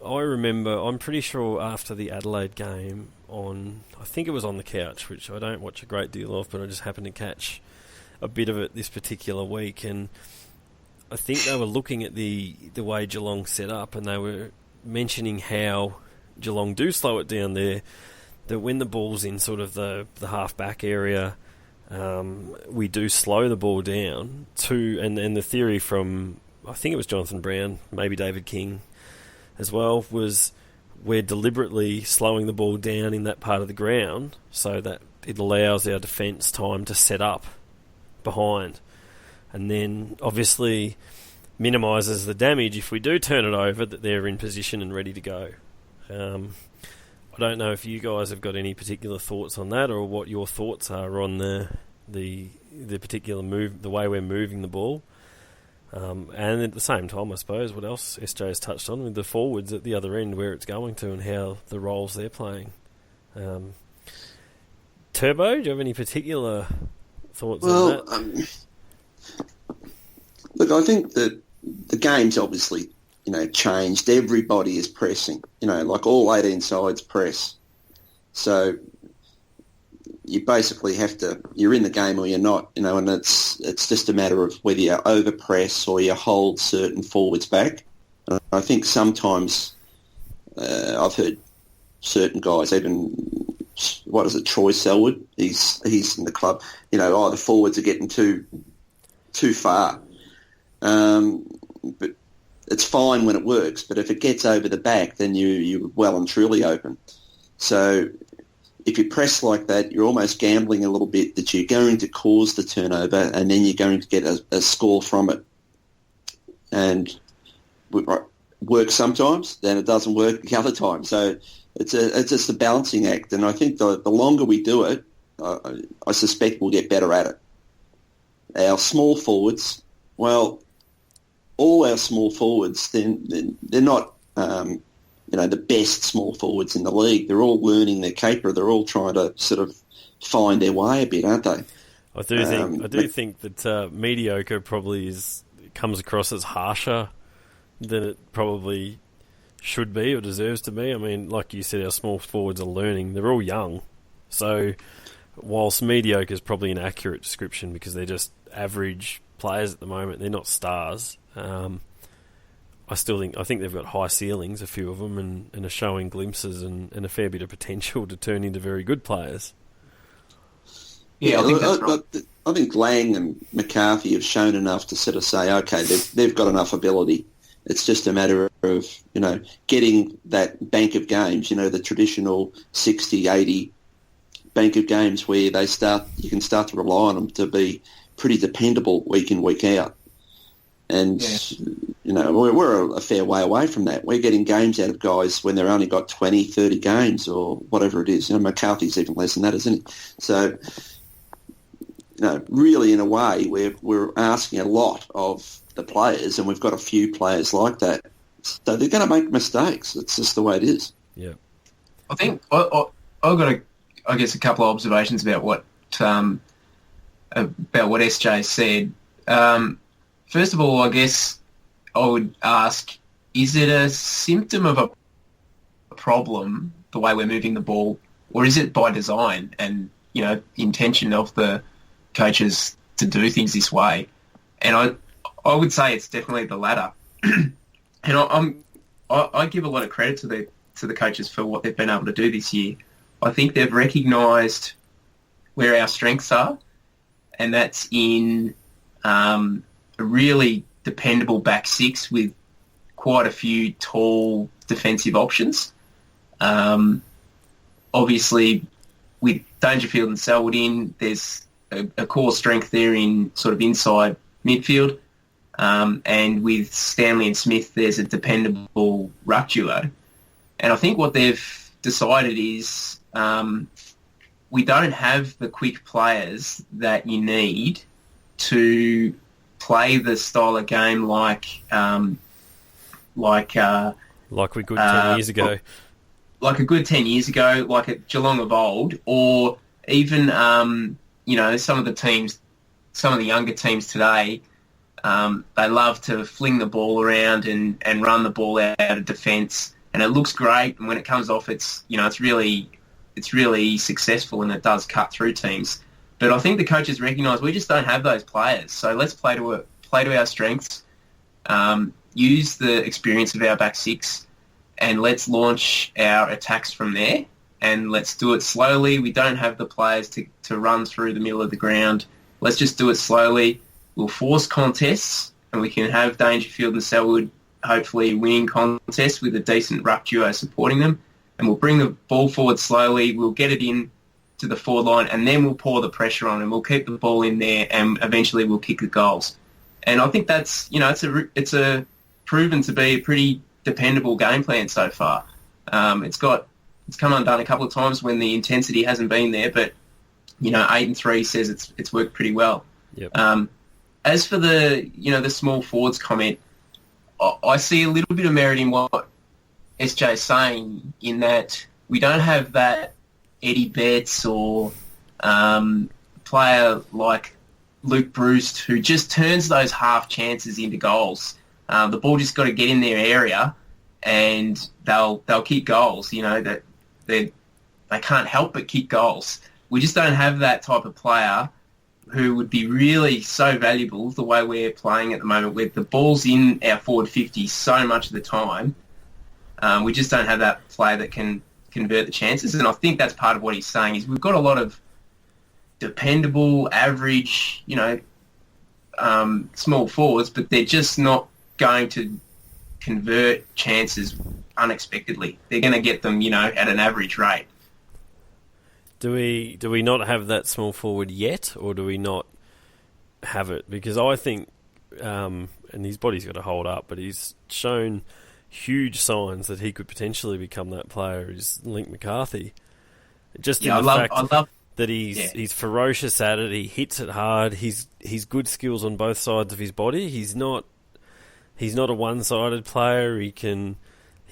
remember, I'm pretty sure after the Adelaide game I think it was on the couch, which I don't watch a great deal of, but I just happened to catch a bit of it this particular week, and I think they were looking at the way Geelong set up, and they were mentioning how Geelong do slow it down there, that when the ball's in sort of the half-back area, we do slow the ball down and the theory from, I think it was Jonathan Brown, maybe David King as well, was we're deliberately slowing the ball down in that part of the ground so that it allows our defence time to set up behind, and then obviously minimises the damage if we do turn it over, that they're in position and ready to go. I don't know if you guys have got any particular thoughts on that, or what your thoughts are on the particular move, the way we're moving the ball. And at the same time, I suppose, what else SJ has touched on with the forwards at the other end, where it's going to and how the roles they're playing. Turbo, do you have any particular thoughts on that? Look, I think that the game's obviously, changed. Everybody is pressing, like all 18 sides press. So you basically have to, you're in the game or you're not, and it's just a matter of whether you overpress or you hold certain forwards back. And I think sometimes I've heard certain guys, even, Troy Selwood, he's in the club, the forwards are getting too far. But it's fine when it works, but if it gets over the back, then you're well and truly open. So if you press like that, you're almost gambling a little bit that you're going to cause the turnover and then you're going to get a score from it. And it works sometimes, then it doesn't work the other time. So it's just a balancing act. And I think the longer we do it, I suspect we'll get better at it. Our small forwards, well, all our small forwards, they're not, the best small forwards in the league. They're all learning their caper. They're all trying to sort of find their way a bit, aren't they? I do think that mediocre probably comes across as harsher than it probably should be or deserves to be. I mean, like you said, our small forwards are learning. They're all young. So whilst mediocre is probably an accurate description because they're just average players at the moment, they're not stars. I think they've got high ceilings, a few of them, and are showing glimpses and a fair bit of potential to turn into very good players. Yeah, I think that's right. I think Lang and McCarthy have shown enough to sort of say, okay, they've got enough ability. It's just a matter of, getting that bank of games, the traditional 60, 80 bank of games where you can start to rely on them to be pretty dependable week in, week out. And, we're a fair way away from that. We're getting games out of guys when they've only got 20, 30 games or whatever it is. McCarthy's even less than that, isn't he? So, really in a way we're asking a lot of the players, and we've got a few players like that. So they're going to make mistakes. It's just the way it is. Yeah. I think I've got a couple of observations about what SJ said. First of all, I guess I would ask, is it a symptom of a problem, the way we're moving the ball, or is it by design and, the intention of the coaches to do things this way? And I would say it's definitely the latter. And I give a lot of credit to the coaches for what they've been able to do this year. I think they've recognised where our strengths are, and that's in a really dependable back six with quite a few tall defensive options. Obviously, with Dangerfield and Selwood in, there's a core strength there in sort of inside midfield. And with Stanley and Smith, there's a dependable ruck duo. And I think what they've decided is we don't have the quick players that you need to play the style of game like we could 10 years ago. Like a good 10 years ago, like at Geelong of old, or even, some of the younger teams today, they love to fling the ball around and run the ball out of defence, and it looks great. And when it comes off, it's really successful, and it does cut through teams. But I think the coaches recognise we just don't have those players. So let's play to our strengths, use the experience of our back six, and let's launch our attacks from there. And let's do it slowly. We don't have the players to run through the middle of the ground. Let's just do it slowly. We'll force contests, and we can have Dangerfield and Selwood hopefully winning contests with a decent ruck duo supporting them. And we'll bring the ball forward slowly. We'll get it in to the forward line, and then we'll pour the pressure on, and we'll keep the ball in there, and eventually we'll kick the goals. And I think that's, it's a proven to be a pretty dependable game plan so far. It's come undone a couple of times when the intensity hasn't been there, but 8-3 says it's worked pretty well. Yep. As for the small forwards comment, I see a little bit of merit in what SJ is saying, in that we don't have that Eddie Betts or player like Luke Bruce who just turns those half chances into goals. The ball just got to get in their area, and they'll kick goals. That they can't help but kick goals. we just don't have that type of player who would be really so valuable the way we're playing at the moment, where the ball's in our forward 50 so much of the time. We just don't have that player that can convert the chances, and I think that's part of what he's saying, is we've got a lot of dependable, average, small forwards, but they're just not going to convert chances unexpectedly. They're going to get them, at an average rate. Do we not have that small forward yet, or do we not have it? Because I think, and his body's got to hold up, but he's shown huge signs that he could potentially become that player. Is Link McCarthy? Just in the fact that he's ferocious at it, he hits it hard. He's good skills on both sides of his body. He's not a one-sided player. He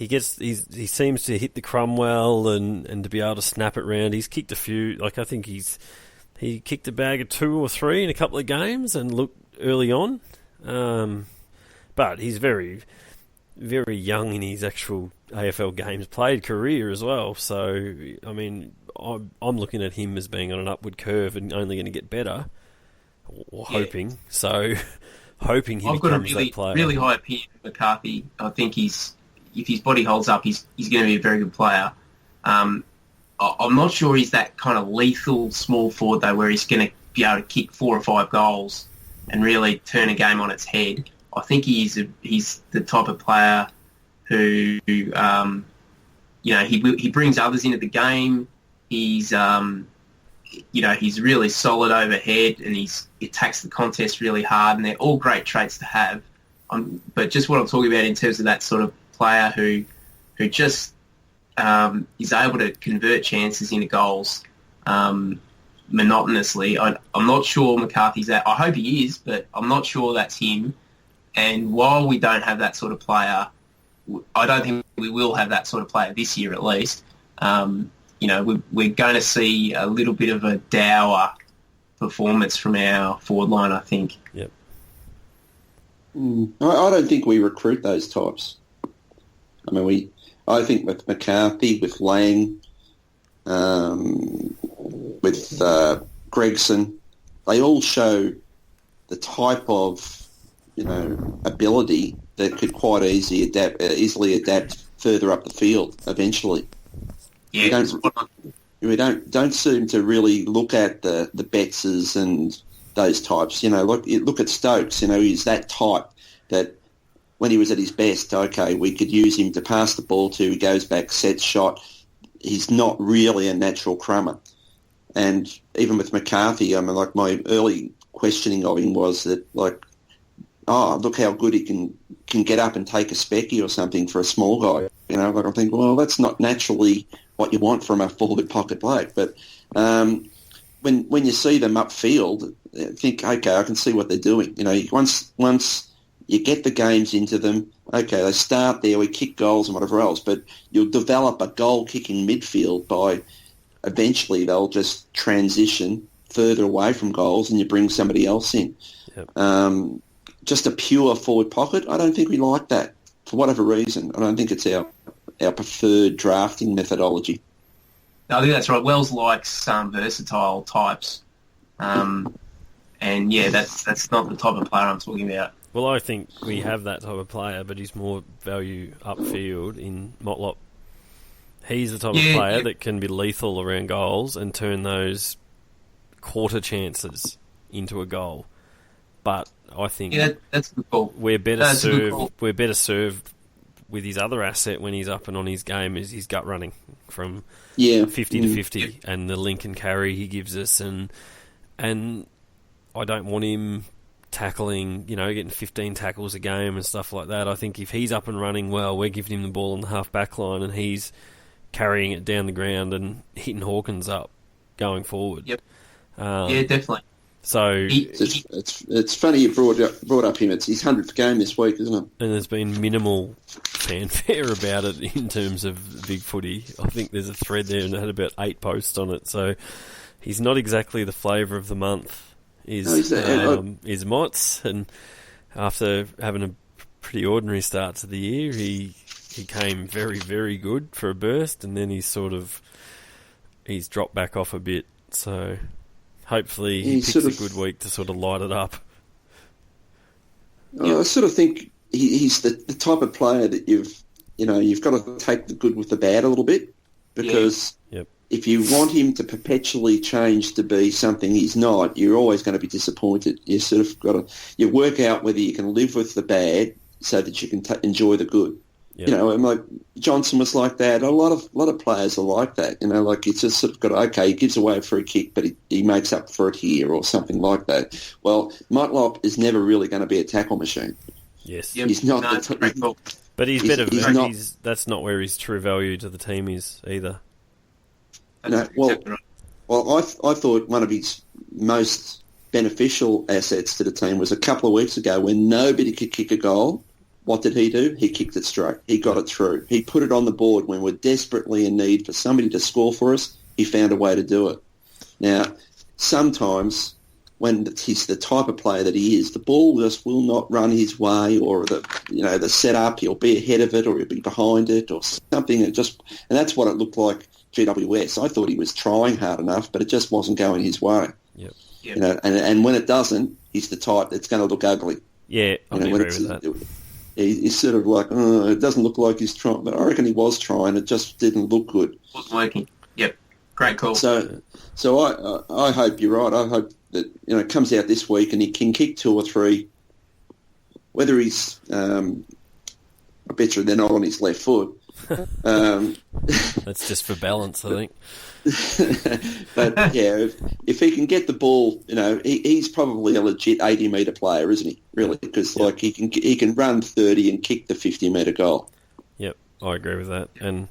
seems to hit the crumb well and to be able to snap it round. He's kicked a few, I think he kicked a bag of 2 or 3 in a couple of games and looked early on. But he's very, very young in his actual AFL games played career as well. So, I mean, I'm looking at him as being on an upward curve and only going to get better, or hoping. So, hoping he becomes that player. I've got a really high opinion of McCarthy. I think if his body holds up, he's going to be a very good player. I'm not sure he's that kind of lethal small forward, though, where he's going to be able to kick 4 or 5 goals and really turn a game on its head. I think he's the type of player who, he brings others into the game. He's, he's really solid overhead, and he attacks the contest really hard, and they're all great traits to have. But just what I'm talking about in terms of that sort of player who just is able to convert chances into goals monotonously. I'm not sure McCarthy's that. I hope he is, but I'm not sure that's him. And while we don't have that sort of player, I don't think we will have that sort of player this year at least. We're going to see a little bit of a dour performance from our forward line, I think. Yep. I don't think we recruit those types. I think with McCarthy, with Lang, with Gregson, they all show the type of ability that could quite easily adapt further up the field eventually. Yeah, we don't seem to really look at the Bettses and those types. Look at Stokes. He's that type that when he was at his best, okay, we could use him to pass the ball to. He goes back, sets shot. He's not really a natural crummer. And even with McCarthy, my early questioning of him was that, look how good he can get up and take a specky or something for a small guy. I think, well, that's not naturally what you want from a forward pocket bloke. But when you see them upfield, think, okay, I can see what they're doing. Once you get the games into them, okay, they start there, we kick goals and whatever else, but you'll develop a goal-kicking midfield by eventually they'll just transition further away from goals and you bring somebody else in. Yep. Just a pure forward pocket, I don't think we like that for whatever reason. I don't think it's our preferred drafting methodology. No, I think that's right. Wells likes some versatile types. And yeah, that's not the type of player I'm talking about. Well, I think we have that type of player, but he's more value upfield in Motlop. He's the type of player that can be lethal around goals and turn those quarter chances into a goal. But I think that's a good call. We're better served with his other asset when he's up and on his game is his gut running from 50 to 50 and the link and carry he gives us, and I don't want him tackling, getting 15 tackles a game and stuff like that. I think if he's up and running well, we're giving him the ball on the half-back line and he's carrying it down the ground and hitting Hawkins up going forward. Yep. Definitely. So it's funny you brought up him. It's his 100th game this week, isn't it? And there's been minimal fanfare about it in terms of BigFooty. I think there's a thread there and it had about 8 posts on it. So he's not exactly the flavour of the month. Is Motts, and after having a pretty ordinary start to the year, he came very, very good for a burst, and then he's dropped back off a bit. So hopefully he He picks sort a of- good week to sort of light it up. I sort of think he's the type of player that you've got to take the good with the bad a little bit, because Yep. if you want him to perpetually change to be something he's not, you're always going to be disappointed. You sort of got to work out whether you can live with the bad so that you can enjoy the good. Yep. And like Johnson was like that. A lot of players are like that. Like it's just sort of got, okay, he gives away a free kick, but he makes up for it here or something like that. Well, Motlop is never really going to be a tackle machine. Yes. Yep. He's not No, the great call. But he's He's- better. he's not- That's not where his true value to the team is either. No, well, Exactly right. Well, I thought one of his most beneficial assets to the team was a couple of weeks ago when nobody could kick a goal. What did he do? He kicked it straight. He got it through. He put it on the board when we're desperately in need for somebody to score for us. He found a way to do it. Now, sometimes when he's the type of player that he is, the ball just will not run his way, or the setup, he'll be ahead of it or he'll be behind it or something. And that's what it looked like. GWS, I thought he was trying hard enough, but it just wasn't going his way. Yep. Yep. And when it doesn't, he's the type that's going to look ugly. Yeah, I when agree with that. He's sort of like, it doesn't look like he's trying, but I reckon he was trying. It just didn't look good. Wasn't working. Yep. Great call. So I hope you're right. I hope that it comes out this week and he can kick 2 or 3. Whether he's, I bet you they're not on his left foot. That's just for balance, I think. But yeah, if he can get the ball, he's probably a legit 80-metre player, isn't he? Really, because like he can run 30 and kick the 50-metre goal. Yep, I agree with that. And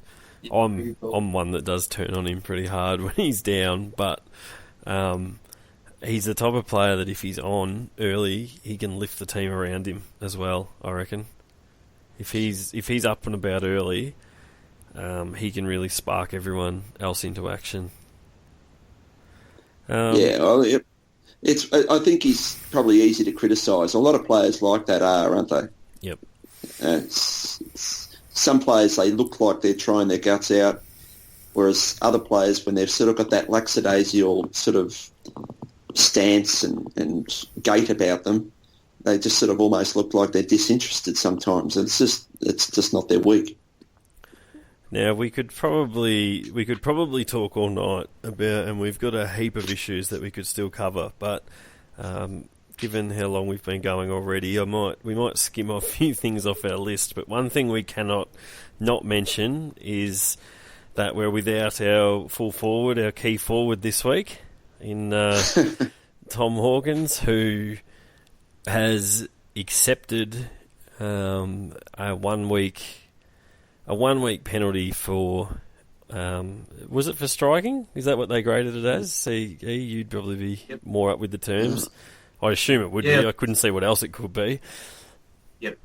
I'm one that does turn on him pretty hard when he's down, but he's the type of player that if he's on early, he can lift the team around him as well, I reckon. If he's up and about early, he can really spark everyone else into action. I think he's probably easy to criticise. A lot of players like that aren't they? Yep. Some players, they look like they're trying their guts out, whereas other players, when they've sort of got that lackadaisical sort of stance and gait about them, they just sort of almost look like they're disinterested sometimes. It's just not their week. Now we could probably talk all night about, and we've got a heap of issues that we could still cover. But given how long we've been going already, we might skim off a few things off our list. But one thing we cannot not mention is that we're without our full forward, our key forward this week in Tom Hawkins, who has accepted a 1 week penalty for was it for striking? Is that what they graded it as? See, you'd probably be more up with the terms. I assume it would be. I couldn't see what else it could be. Yep.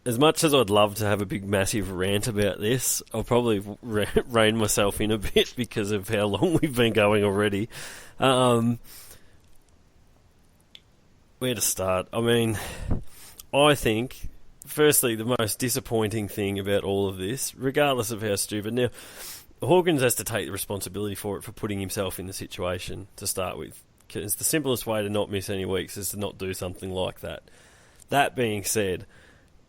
As much as I'd love to have a big massive rant about this, I'll probably rein myself in a bit because of how long we've been going already. Where to start? I mean, I think, firstly, the most disappointing thing about all of this, regardless of how stupid... Now, Hawkins has to take the responsibility for putting himself in the situation to start with. Because the simplest way to not miss any weeks is to not do something like that. That being said,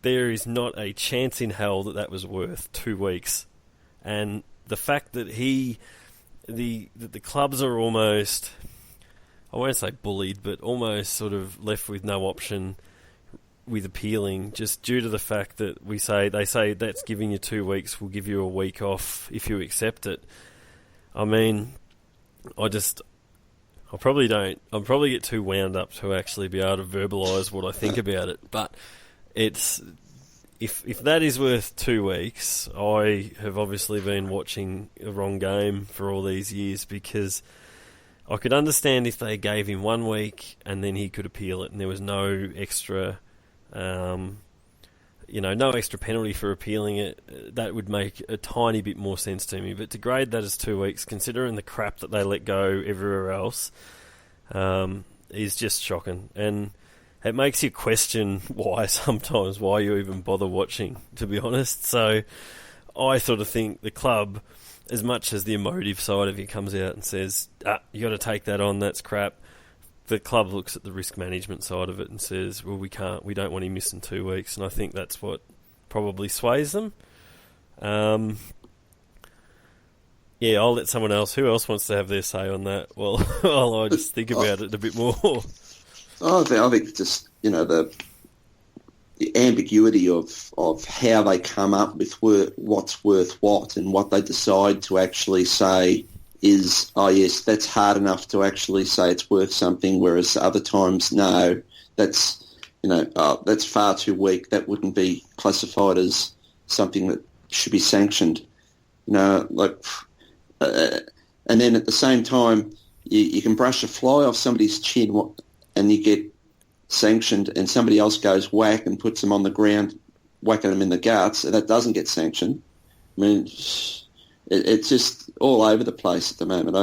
there is not a chance in hell that was worth 2 weeks. And the fact that the clubs are almost... I won't say bullied, but almost sort of left with no option with appealing, just due to the fact that they say that's giving you 2 weeks, we'll give you a week off if you accept it. I mean, I'll probably get too wound up to actually be able to verbalise what I think about it, but it's if that is worth 2 weeks, I have obviously been watching the wrong game for all these years, because I could understand if they gave him 1 week and then he could appeal it and there was no extra, no extra penalty for appealing it. That would make a tiny bit more sense to me. But to grade that as 2 weeks, considering the crap that they let go everywhere else, is just shocking. And it makes you question why you even bother watching, to be honest. So I sort of think the club as much as the emotive side of you comes out and says, you got to take that on, that's crap, the club looks at the risk management side of it and says, well, we don't want him missing 2 weeks, and I think that's what probably sways them. Yeah, I'll let someone else. Who else wants to have their say on that? Well, I just think about it a bit more. I think just, the ambiguity of how they come up with what's worth what, and what they decide to actually say is, oh yes, that's hard enough to actually say it's worth something, whereas other times, no, that's that's far too weak. That wouldn't be classified as something that should be sanctioned. And then at the same time, you can brush a fly off somebody's chin and you get sanctioned, and somebody else goes whack and puts them on the ground, whacking them in the guts, and that doesn't get sanctioned. I mean, it's just all over the place at the moment.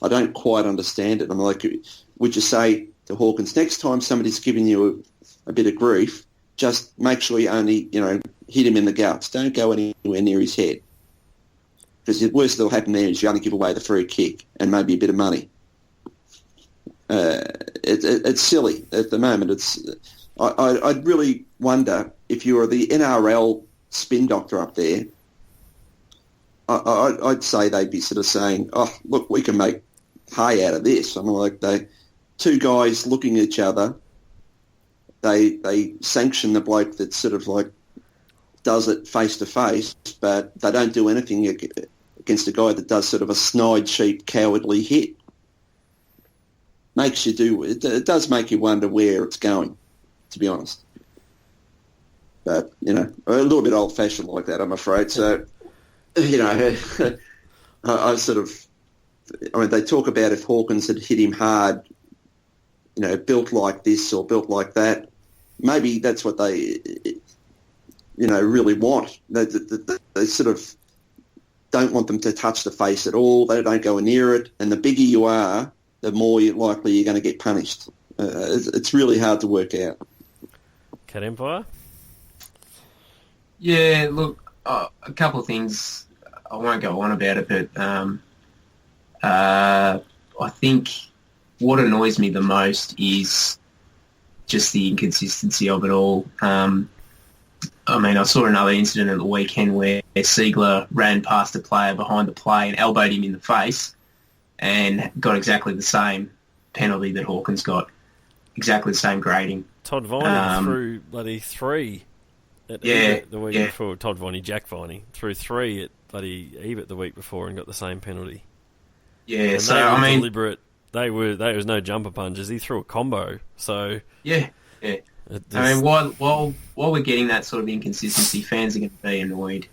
I don't quite understand it. I'm like, would you say to Hawkins, next time somebody's giving you a bit of grief, just make sure you only, hit him in the guts. Don't go anywhere near his head. Because the worst that'll happen there is you only give away the free kick and maybe a bit of money. It's silly at the moment. I'd really wonder if you were the NRL spin doctor up there. I'd say they'd be sort of saying, "Oh, look, we can make hay out of this." I mean, like two guys looking at each other. They sanction the bloke that sort of like does it face to face, but they don't do anything against a guy that does sort of a snide, cheap, cowardly hit. Makes you do it does make you wonder where it's going, to be honest. But a little bit old-fashioned like that, I'm afraid. So, I sort of, they talk about if Hawkins had hit him hard, built like this or built like that. Maybe that's what they, really want. They sort of don't want them to touch the face at all. They don't go near it. And the bigger you are, the more likely you're going to get punished. It's really hard to work out. Catempire? Yeah, look, a couple of things. I won't go on about it, but I think what annoys me the most is just the inconsistency of it all. I saw another incident at the weekend where Siegler ran past a player behind the play and elbowed him in the face and got exactly the same penalty that Hawkins got, exactly the same grading. Todd Viney threw bloody 3 at Ebert the week before. Todd Viney, Jack Viney, threw 3 at bloody Ebert the week before and got the same penalty. Yeah, and so deliberate. There was no jumper punches. He threw a combo. So yeah. While we're getting that sort of inconsistency, fans are going to be annoyed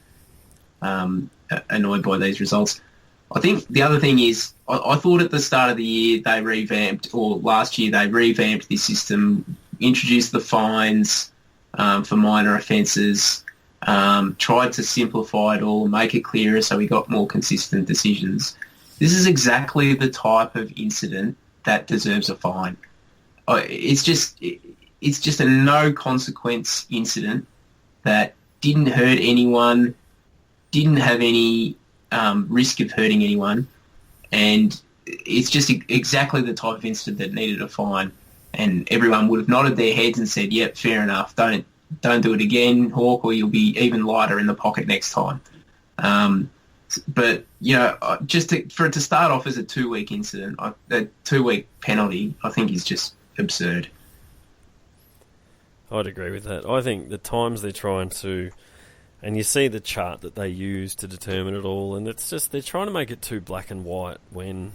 by these results. I think the other thing is, I thought at the start of the year last year they revamped this system, introduced the fines for minor offences, tried to simplify it all, make it clearer so we got more consistent decisions. This is exactly the type of incident that deserves a fine. It's just a no-consequence incident that didn't hurt anyone, didn't have any risk of hurting anyone, and it's just exactly the type of incident that needed a fine. And everyone would have nodded their heads and said, "Yep, fair enough. Don't do it again, Hawk, or you'll be even lighter in the pocket next time." But for it to start off as a 2-week incident, a 2-week penalty, I think is just absurd. I'd agree with that. I think the times they're trying to, and you see the chart that they use to determine it all, and it's just they're trying to make it too black and white when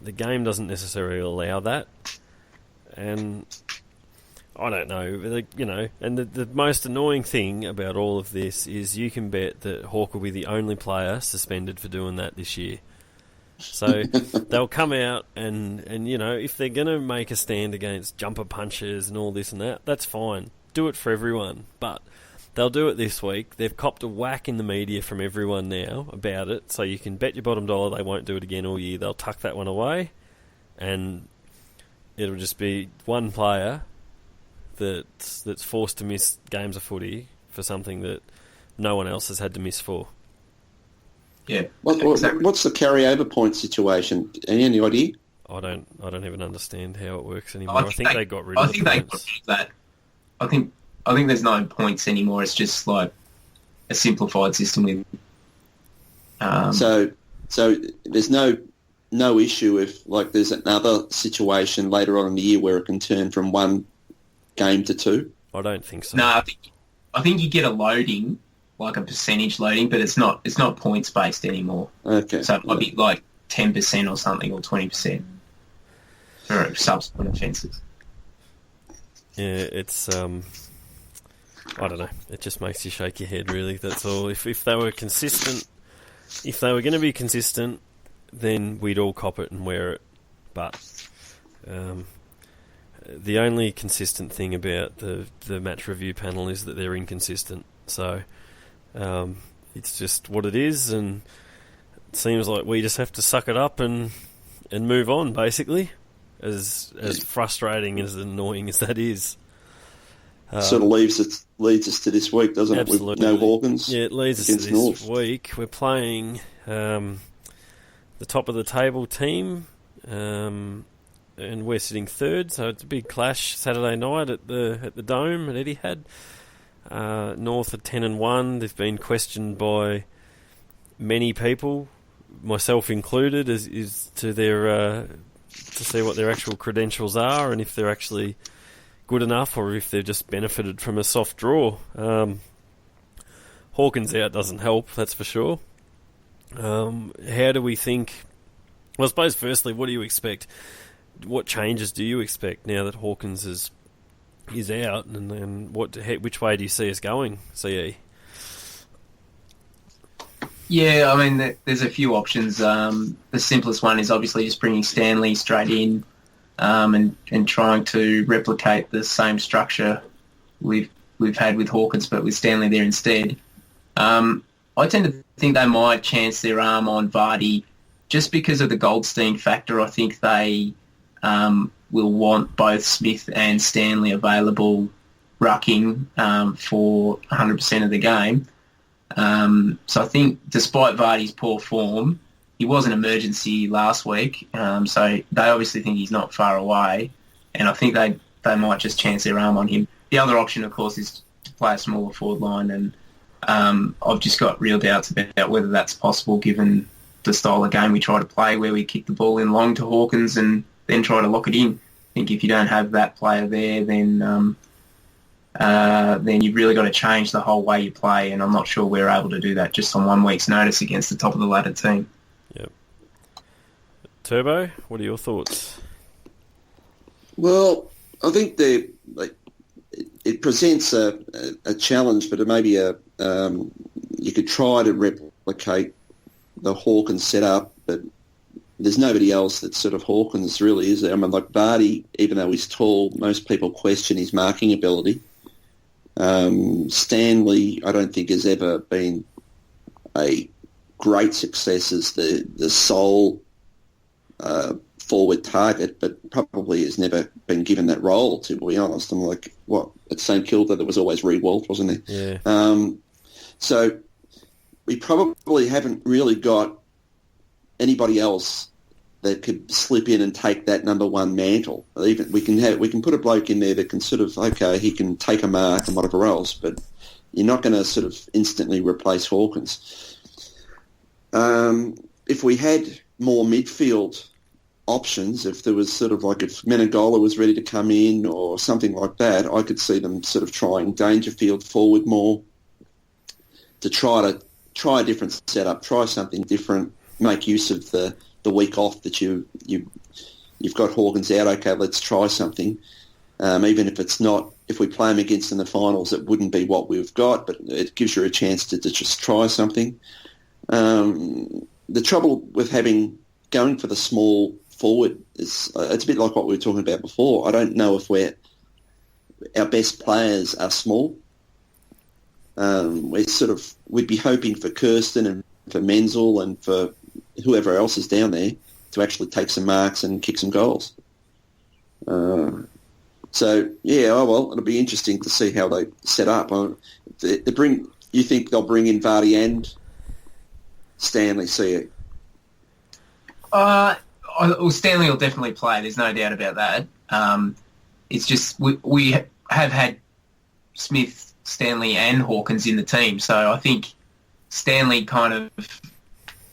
the game doesn't necessarily allow that. And I don't know, and the most annoying thing about all of this is you can bet that Hawk will be the only player suspended for doing that this year. So they'll come out and if they're going to make a stand against jumper punches and all this and that, that's fine. Do it for everyone. But they'll do it this week. They've copped a whack in the media from everyone now about it, so you can bet your bottom dollar they won't do it again all year. They'll tuck that one away, and it'll just be one player that's forced to miss games of footy for something that no one else has had to miss for. Yeah. What's the carryover point situation? Any idea? I don't even understand how it works anymore. I think they got rid of the they points. got rid of that. I think there's no points anymore. It's just like a simplified system with. So there's no issue if like there's another situation later on in the year where it can turn from one game to two. I don't think so. No, I think you get a loading, like a percentage loading, but it's not points based anymore. Okay. So it might be like 10% or something, or 20% for subsequent offences. Yeah, it's I don't know. It just makes you shake your head, really. That's all. If they were consistent, if they were going to be consistent, then we'd all cop it and wear it. But the only consistent thing about the match review panel is that they're inconsistent. So it's just what it is, and it seems like we just have to suck it up and move on, basically. As frustrating, as annoying as that is. Sort of leads us to this week, doesn't it? With no Hawkins. Yeah, it leads us to this North. week. We're playing the top of the table team, and we're sitting third. So it's a big clash Saturday night at the Dome at Etihad. North at 10-1. They've been questioned by many people, myself included, is to their to see what their actual credentials are and if they're actually good enough or if they've just benefited from a soft draw. Hawkins out doesn't help, that's for sure. How do we think... Well, I suppose firstly, what do you expect? What changes do you expect now that Hawkins is out, and which way do you see us going, CE? Yeah, I mean, there's a few options. The simplest one is obviously just bringing Stanley straight in and trying to replicate the same structure we've had with Hawkins, but with Stanley there instead. I tend to think they might chance their arm on Vardy just because of the Goldstein factor. I think they will want both Smith and Stanley available rucking for 100% of the game. So I think despite Vardy's poor form, he was an emergency last week, so they obviously think he's not far away, and I think they might just chance their arm on him. The other option, of course, is to play a smaller forward line, and I've just got real doubts about whether that's possible given the style of game we try to play, where we kick the ball in long to Hawkins and then try to lock it in. I think if you don't have that player there, then you've really got to change the whole way you play, and I'm not sure we're able to do that just on 1 week's notice against the top of the ladder team. Yep. Turbo, what are your thoughts? Well, I think it presents a challenge, but it may be you could try to replicate the Hawkins setup, but there's nobody else that's sort of Hawkins, really, is there? I mean, like Vardy, even though he's tall, most people question his marking ability. Stanley, I don't think has ever been a great success as the sole forward target, but probably has never been given that role, to be honest. I'm like, what, at St Kilda there was always Reid Walsh, wasn't there? Yeah. So we probably haven't really got anybody else that could slip in and take that number one mantle. Even we can put a bloke in there that can sort of, okay, he can take a mark and whatever else, but you're not going to sort of instantly replace Hawkins. If we had more midfield options, if there was sort of like if Menegola was ready to come in or something like that, I could see them sort of trying Dangerfield forward more to try a different setup, try something different, make use of the week off that you've got Hawkins out. Okay, let's try something. Even if it's not, if we play them against in the finals, it wouldn't be what we've got, but it gives you a chance to just try something. The trouble with going for the small forward is it's a bit like what we were talking about before. I don't know if our best players are small. We'd be hoping for Kirsten and for Menzel and for whoever else is down there to actually take some marks and kick some goals. So yeah, it'll be interesting to see how they set up. You think they'll bring in Vardy and Stanley see it? Well, Stanley will definitely play. There's no doubt about that. It's just we have had Smith, Stanley and Hawkins in the team, so I think Stanley kind of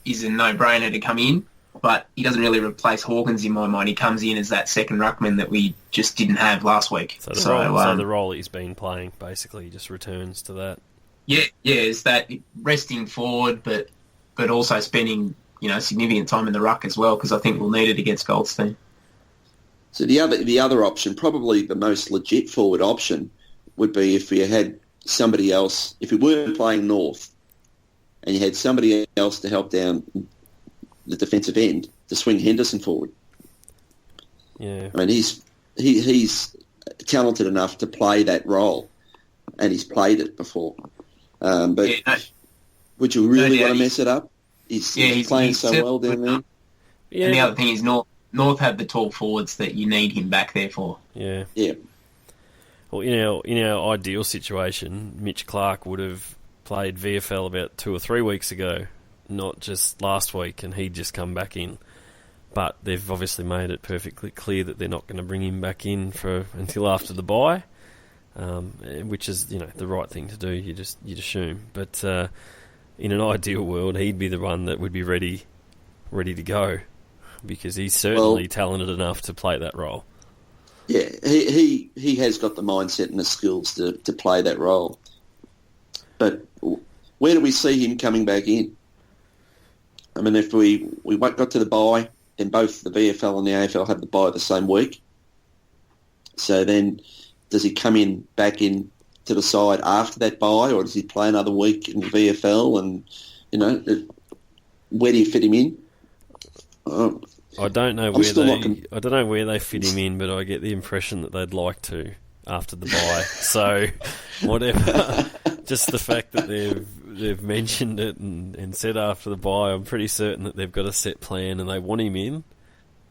is a no-brainer to come in, but he doesn't really replace Hawkins in my mind. He comes in as that second ruckman that we just didn't have last week. So the role he's been playing basically just returns to that. Yeah, it's that resting forward, but also spending significant time in the ruck as well, because I think we'll need it against Goldstein. So the other option, probably the most legit forward option, would be if we had somebody else, if we weren't playing North, and you had somebody else to help down the defensive end to swing Henderson forward. Yeah, I mean he's talented enough to play that role, and he's played it before. Would you really want to mess it up? He's playing so well down there. Yeah. And the other thing is North have the tall forwards that you need him back there for. Yeah. Yeah. Well, in our ideal situation, Mitch Clark would have played VFL about 2 or 3 weeks ago, not just last week, and he'd just come back in. But they've obviously made it perfectly clear that they're not going to bring him back in until after the bye, which is the right thing to do. You'd assume, but in an ideal world, he'd be the one that would be ready to go, because he's certainly talented enough to play that role. Yeah, he has got the mindset and the skills to play that role. But where do we see him coming back in? I mean, if we got to the bye, and both the VFL and the AFL have the bye the same week, so then does he come back in to the side after that bye, or does he play another week in the VFL? And where do you fit him in? I don't know where they fit him in, but I get the impression that they'd like to after the bye. So whatever, just the fact that they've mentioned it and said after the bye, I'm pretty certain that they've got a set plan and they want him in.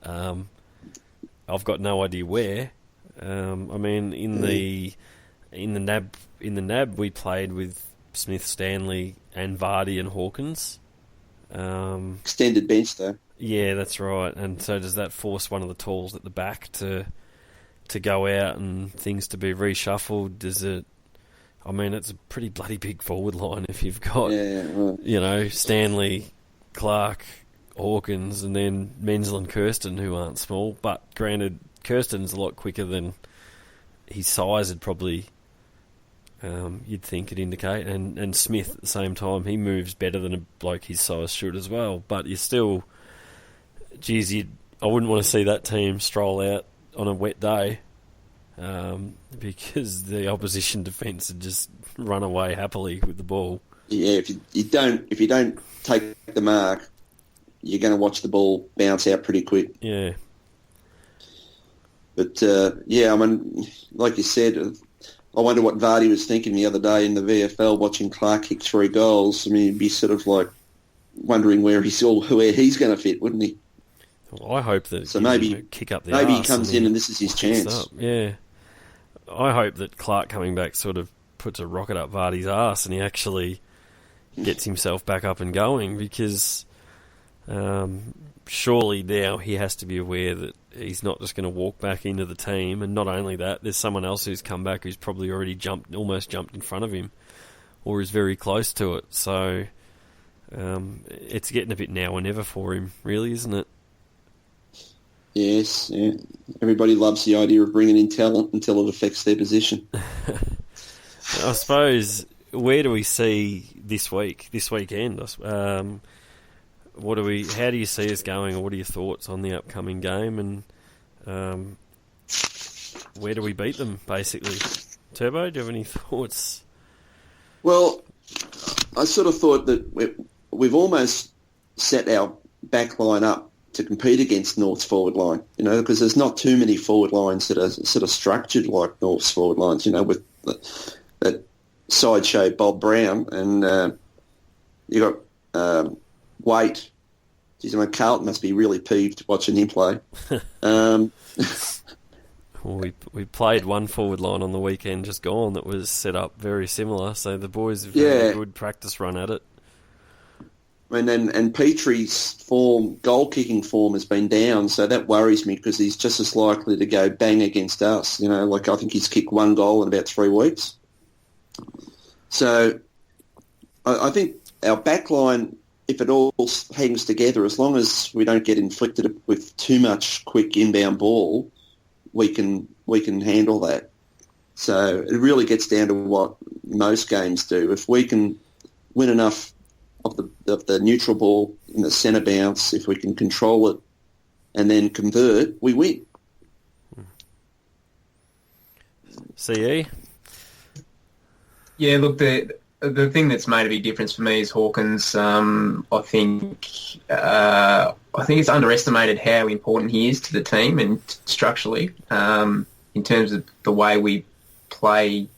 I've got no idea where. I mean, in the NAB we played with Smith, Stanley, and Vardy and Hawkins. Extended bench though. Yeah, that's right. And so does that force one of the talls at the back to go out and things to be reshuffled? Does it? I mean, it's a pretty bloody big forward line if you've got, Stanley, Clark, Hawkins, and then Menzel and Kirsten, who aren't small. But granted, Kirsten's a lot quicker than his size would probably, you'd think it'd indicate. And Smith, at the same time, he moves better than a bloke his size should as well. But you still, I wouldn't want to see that team stroll out on a wet day, because the opposition defence would just run away happily with the ball. Yeah, if you don't take the mark, you're going to watch the ball bounce out pretty quick. Yeah. But I mean, like you said, I wonder what Vardy was thinking the other day in the VFL watching Clark kick 3 goals. I mean, he'd be sort of like wondering where he's going to fit, wouldn't he? Well, I hope that kick up the maybe he arse comes in and this is his chance. Yeah. I hope that Clark coming back sort of puts a rocket up Vardy's arse and he actually gets himself back up and going, because surely now he has to be aware that he's not just going to walk back into the team. And not only that, there's someone else who's come back who's probably already almost jumped in front of him, or is very close to it. So it's getting a bit now or never for him, really, isn't it? Yes, yeah. Everybody loves the idea of bringing in talent until it affects their position. I suppose, where do we see this weekend? How do you see us going, or what are your thoughts on the upcoming game, and where do we beat them, basically? Turbo, do you have any thoughts? Well, I sort of thought that we've almost set our back line up to compete against North's forward line, because there's not too many forward lines that are sort of structured like North's forward lines, with that sideshow Bob Brown, and you got Waite. Geez, I mean, Carlton must be really peeved watching him play. Well, we played one forward line on the weekend just gone that was set up very similar, so the boys have had a good practice run at it. And Petrie's goal kicking form has been down, so that worries me because he's just as likely to go bang against us. I think he's kicked 1 goal in about 3 weeks. So I think our backline, if it all hangs together, as long as we don't get inflicted with too much quick inbound ball, we can handle that. So it really gets down to what most games do. If we can win enough of the neutral ball in the centre bounce, if we can control it and then convert, we win. CE? Yeah, look, the thing that's made a big difference for me is Hawkins. I think it's underestimated how important he is to the team and structurally in terms of the way we play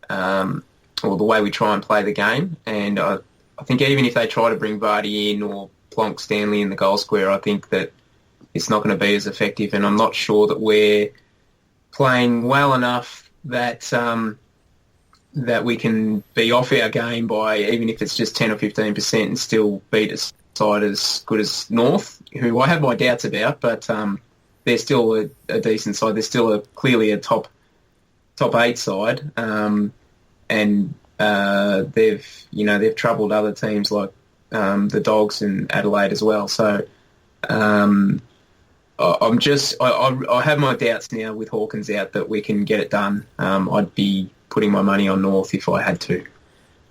or the way we try and play the game. And I think even if they try to bring Vardy in or plonk Stanley in the goal square, I think that it's not going to be as effective. And I'm not sure that we're playing well enough that that we can be off our game by, even if it's just 10 or 15%, and still beat a side as good as North, who I have my doubts about, but they're still a decent side. They're still clearly a top 8 side, and they've troubled other teams like the Dogs and Adelaide as well. So I have my doubts now with Hawkins out that we can get it done. I'd be putting my money on North if I had to.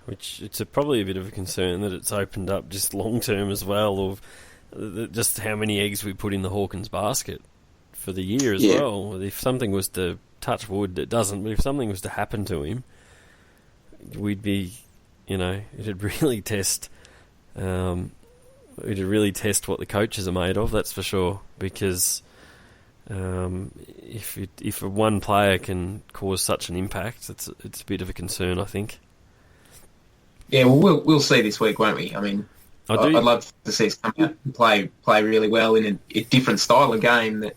Which it's probably a bit of a concern that it's opened up just long term as well, of just how many eggs we put in the Hawkins basket for the year as well. If something was to touch wood, it doesn't, but if something was to happen to him, we'd be, it'd really test what the coaches are made of, that's for sure, because if one player can cause such an impact, it's a bit of a concern, I think. Yeah, well, we'll see this week, won't we? I mean, I'd love to see us come out and play really well in a different style of game that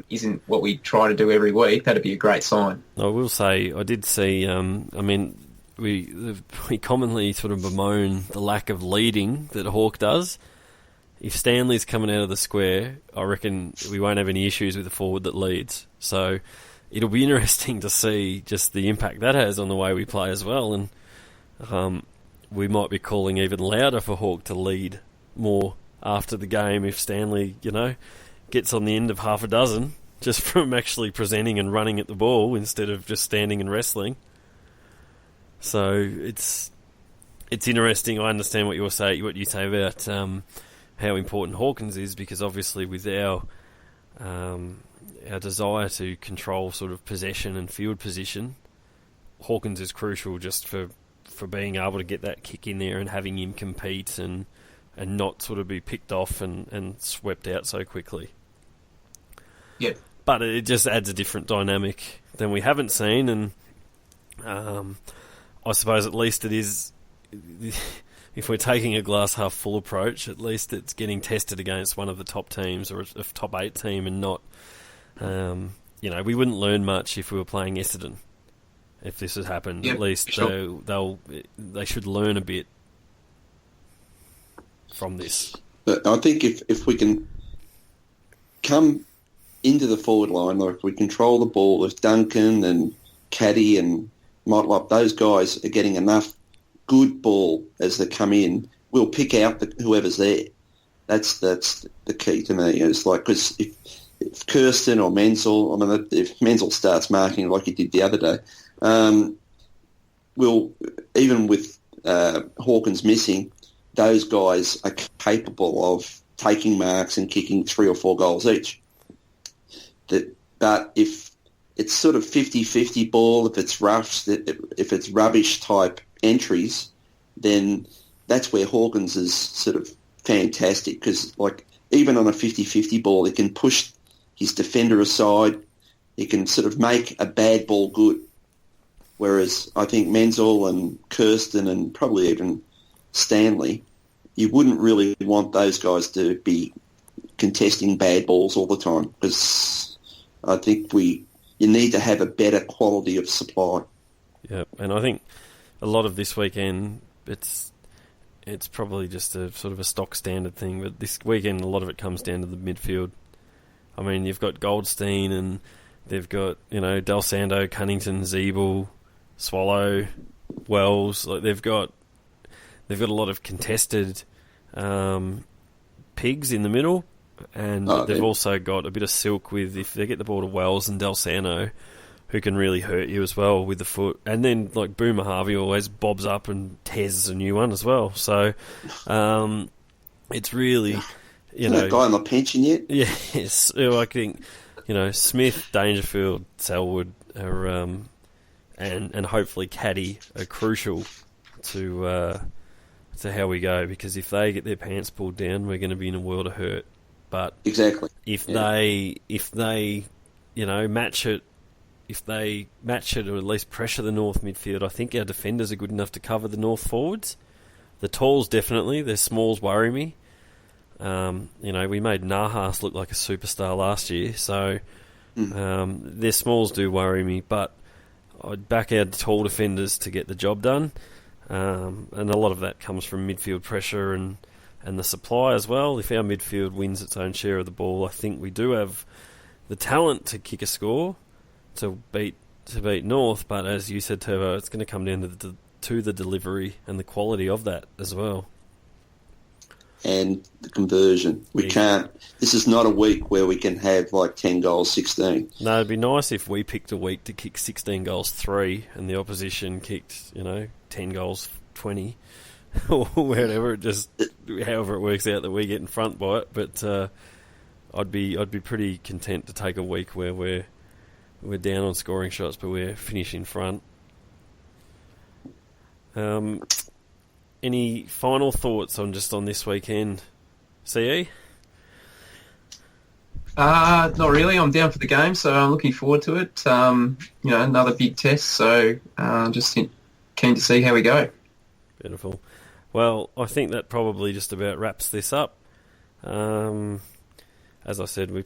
isn't what we try to do every week. That'd be a great sign. I will say, I did see, we commonly sort of bemoan the lack of leading that Hawk does. If Stanley's coming out of the square, I reckon we won't have any issues with the forward that leads. So it'll be interesting to see just the impact that has on the way we play as well. And we might be calling even louder for Hawk to lead more after the game if Stanley, gets on the end of half a dozen just from actually presenting and running at the ball instead of just standing and wrestling. So it's interesting. I understand what you say about how important Hawkins is, because obviously with our desire to control sort of possession and field position, Hawkins is crucial just for being able to get that kick in there and having him compete and not sort of be picked off and swept out so quickly. Yeah. But it just adds a different dynamic than we haven't seen, and I suppose at least it is, if we're taking a glass half full approach, at least it's getting tested against one of the top teams or a top 8 team, and not, we wouldn't learn much if we were playing Essendon. If this has happened, at least sure. They should learn a bit from this. But I think if we can come into the forward line, like if we control the ball, if Duncan and Caddy and Motlop, those guys are getting enough good ball as they come in, we'll pick out whoever's there. That's the key to me. It's like, because if Kirsten or Menzel, if Menzel starts marking like he did the other day, even with Hawkins missing, those guys are capable of taking marks and kicking 3 or 4 goals each. But if it's sort of 50-50 ball, if it's rubbish type entries, then that's where Hawkins is sort of fantastic, because like even on a 50-50 ball, he can push his defender aside, he can sort of make a bad ball good. Whereas I think Menzel and Kirsten and probably even Stanley, you wouldn't really want those guys to be contesting bad balls all the time, because I think you need to have a better quality of supply. Yeah, and I think a lot of this weekend, it's it's probably just a sort of a stock standard thing. But this weekend, a lot of it comes down to the midfield. I mean, you've got Goldstein and they've got, Del Sando, Cunnington, Zeeble, Swallow, Wells. Like they've got a lot of contested pigs in the middle, and they've also got a bit of silk with, if they get the ball to Wells and Del Sando, who can really hurt you as well with the foot. And then like Boomer Harvey always bobs up and tears a new one as well. So it's really, that guy on the pension yet? Yes, I think Smith, Dangerfield, Selwood are, and hopefully Caddy are crucial to how we go, because if they get their pants pulled down, we're going to be in a world of hurt. But exactly, if they match it. If they match it or at least pressure the North midfield, I think our defenders are good enough to cover the North forwards. The talls definitely, their smalls worry me. We made Nahas look like a superstar last year, so their smalls do worry me, but I'd back our tall defenders to get the job done. And a lot of that comes from midfield pressure and the supply as well. If our midfield wins its own share of the ball, I think we do have the talent to kick a score to beat North, but as you said, Turbo, it's going to come down to the delivery and the quality of that as well. And the conversion. We can't... This is not a week where we can have like 10 goals, 16. No, it'd be nice if we picked a week to kick 16 goals, 3, and the opposition kicked, 10 goals, 20, or whatever. However it works out that we get in front by it. But I'd be pretty content to take a week where we're down on scoring shots, but we're finishing front. Any final thoughts on this weekend, CE? Not really. I'm down for the game, so I'm looking forward to it. Another big test, so just keen to see how we go. Beautiful. Well, I think that probably just about wraps this up. As I said, we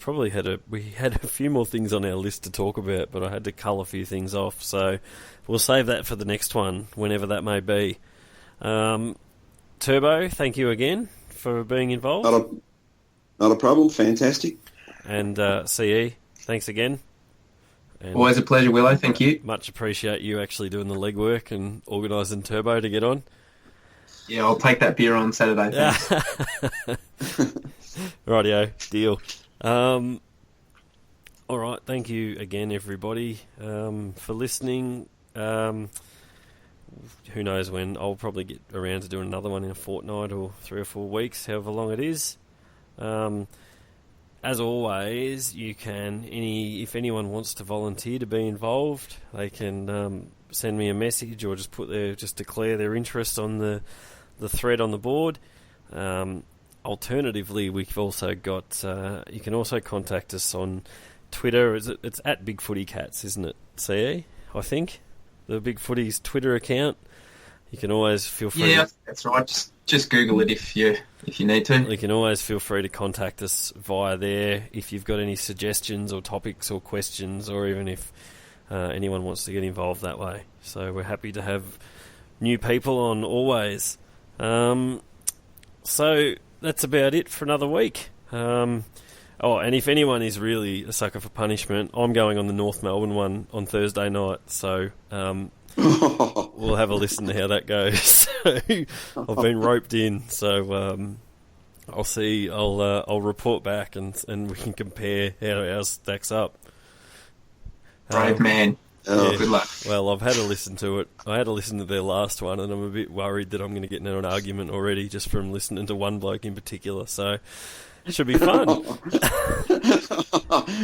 had a few more things on our list to talk about, but I had to cull a few things off, so we'll save that for the next one, whenever that may be. Turbo, thank you again for being involved. Not a problem. Fantastic. And CE, thanks again. And always a pleasure, Willow. Thank you. Much appreciate you actually doing the legwork and organising Turbo to get on. Yeah, I'll take that beer on Saturday. Thanks. Rightio, deal. All right, thank you again, everybody, for listening. Who knows when? I'll probably get around to doing another one in a fortnight or 3 or 4 weeks, however long it is. As always, you can, if anyone wants to volunteer to be involved, they can send me a message or just declare their interest on the thread on the board. Alternatively, we've also got, you can also contact us on Twitter. It's at BigFooty Cats, isn't it, CE? I think the BigFooty's Twitter account. You can always feel free. Yeah, that's right. Just Google it if you need to. You can always feel free to contact us via there if you've got any suggestions or topics or questions, or even if anyone wants to get involved that way. So we're happy to have new people on always. So that's about it for another week. And if anyone is really a sucker for punishment, I'm going on the North Melbourne one on Thursday night, so we'll have a listen to how that goes. So I've been roped in, so I'll see. I'll report back and we can compare how ours stacks up. Brave man. Yeah. Good luck. Well, I've had to listen to it. I had to listen to their last one, and I'm a bit worried that I'm going to get into an argument already just from listening to one bloke in particular. So it should be fun.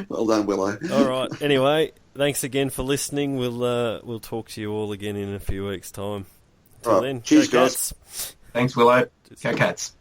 Well done, Willow. All right. Anyway, thanks again for listening. We'll talk to you all again in a few weeks' time. Until then, cheers, go guys. Cats. Thanks, Willow. Go Cats.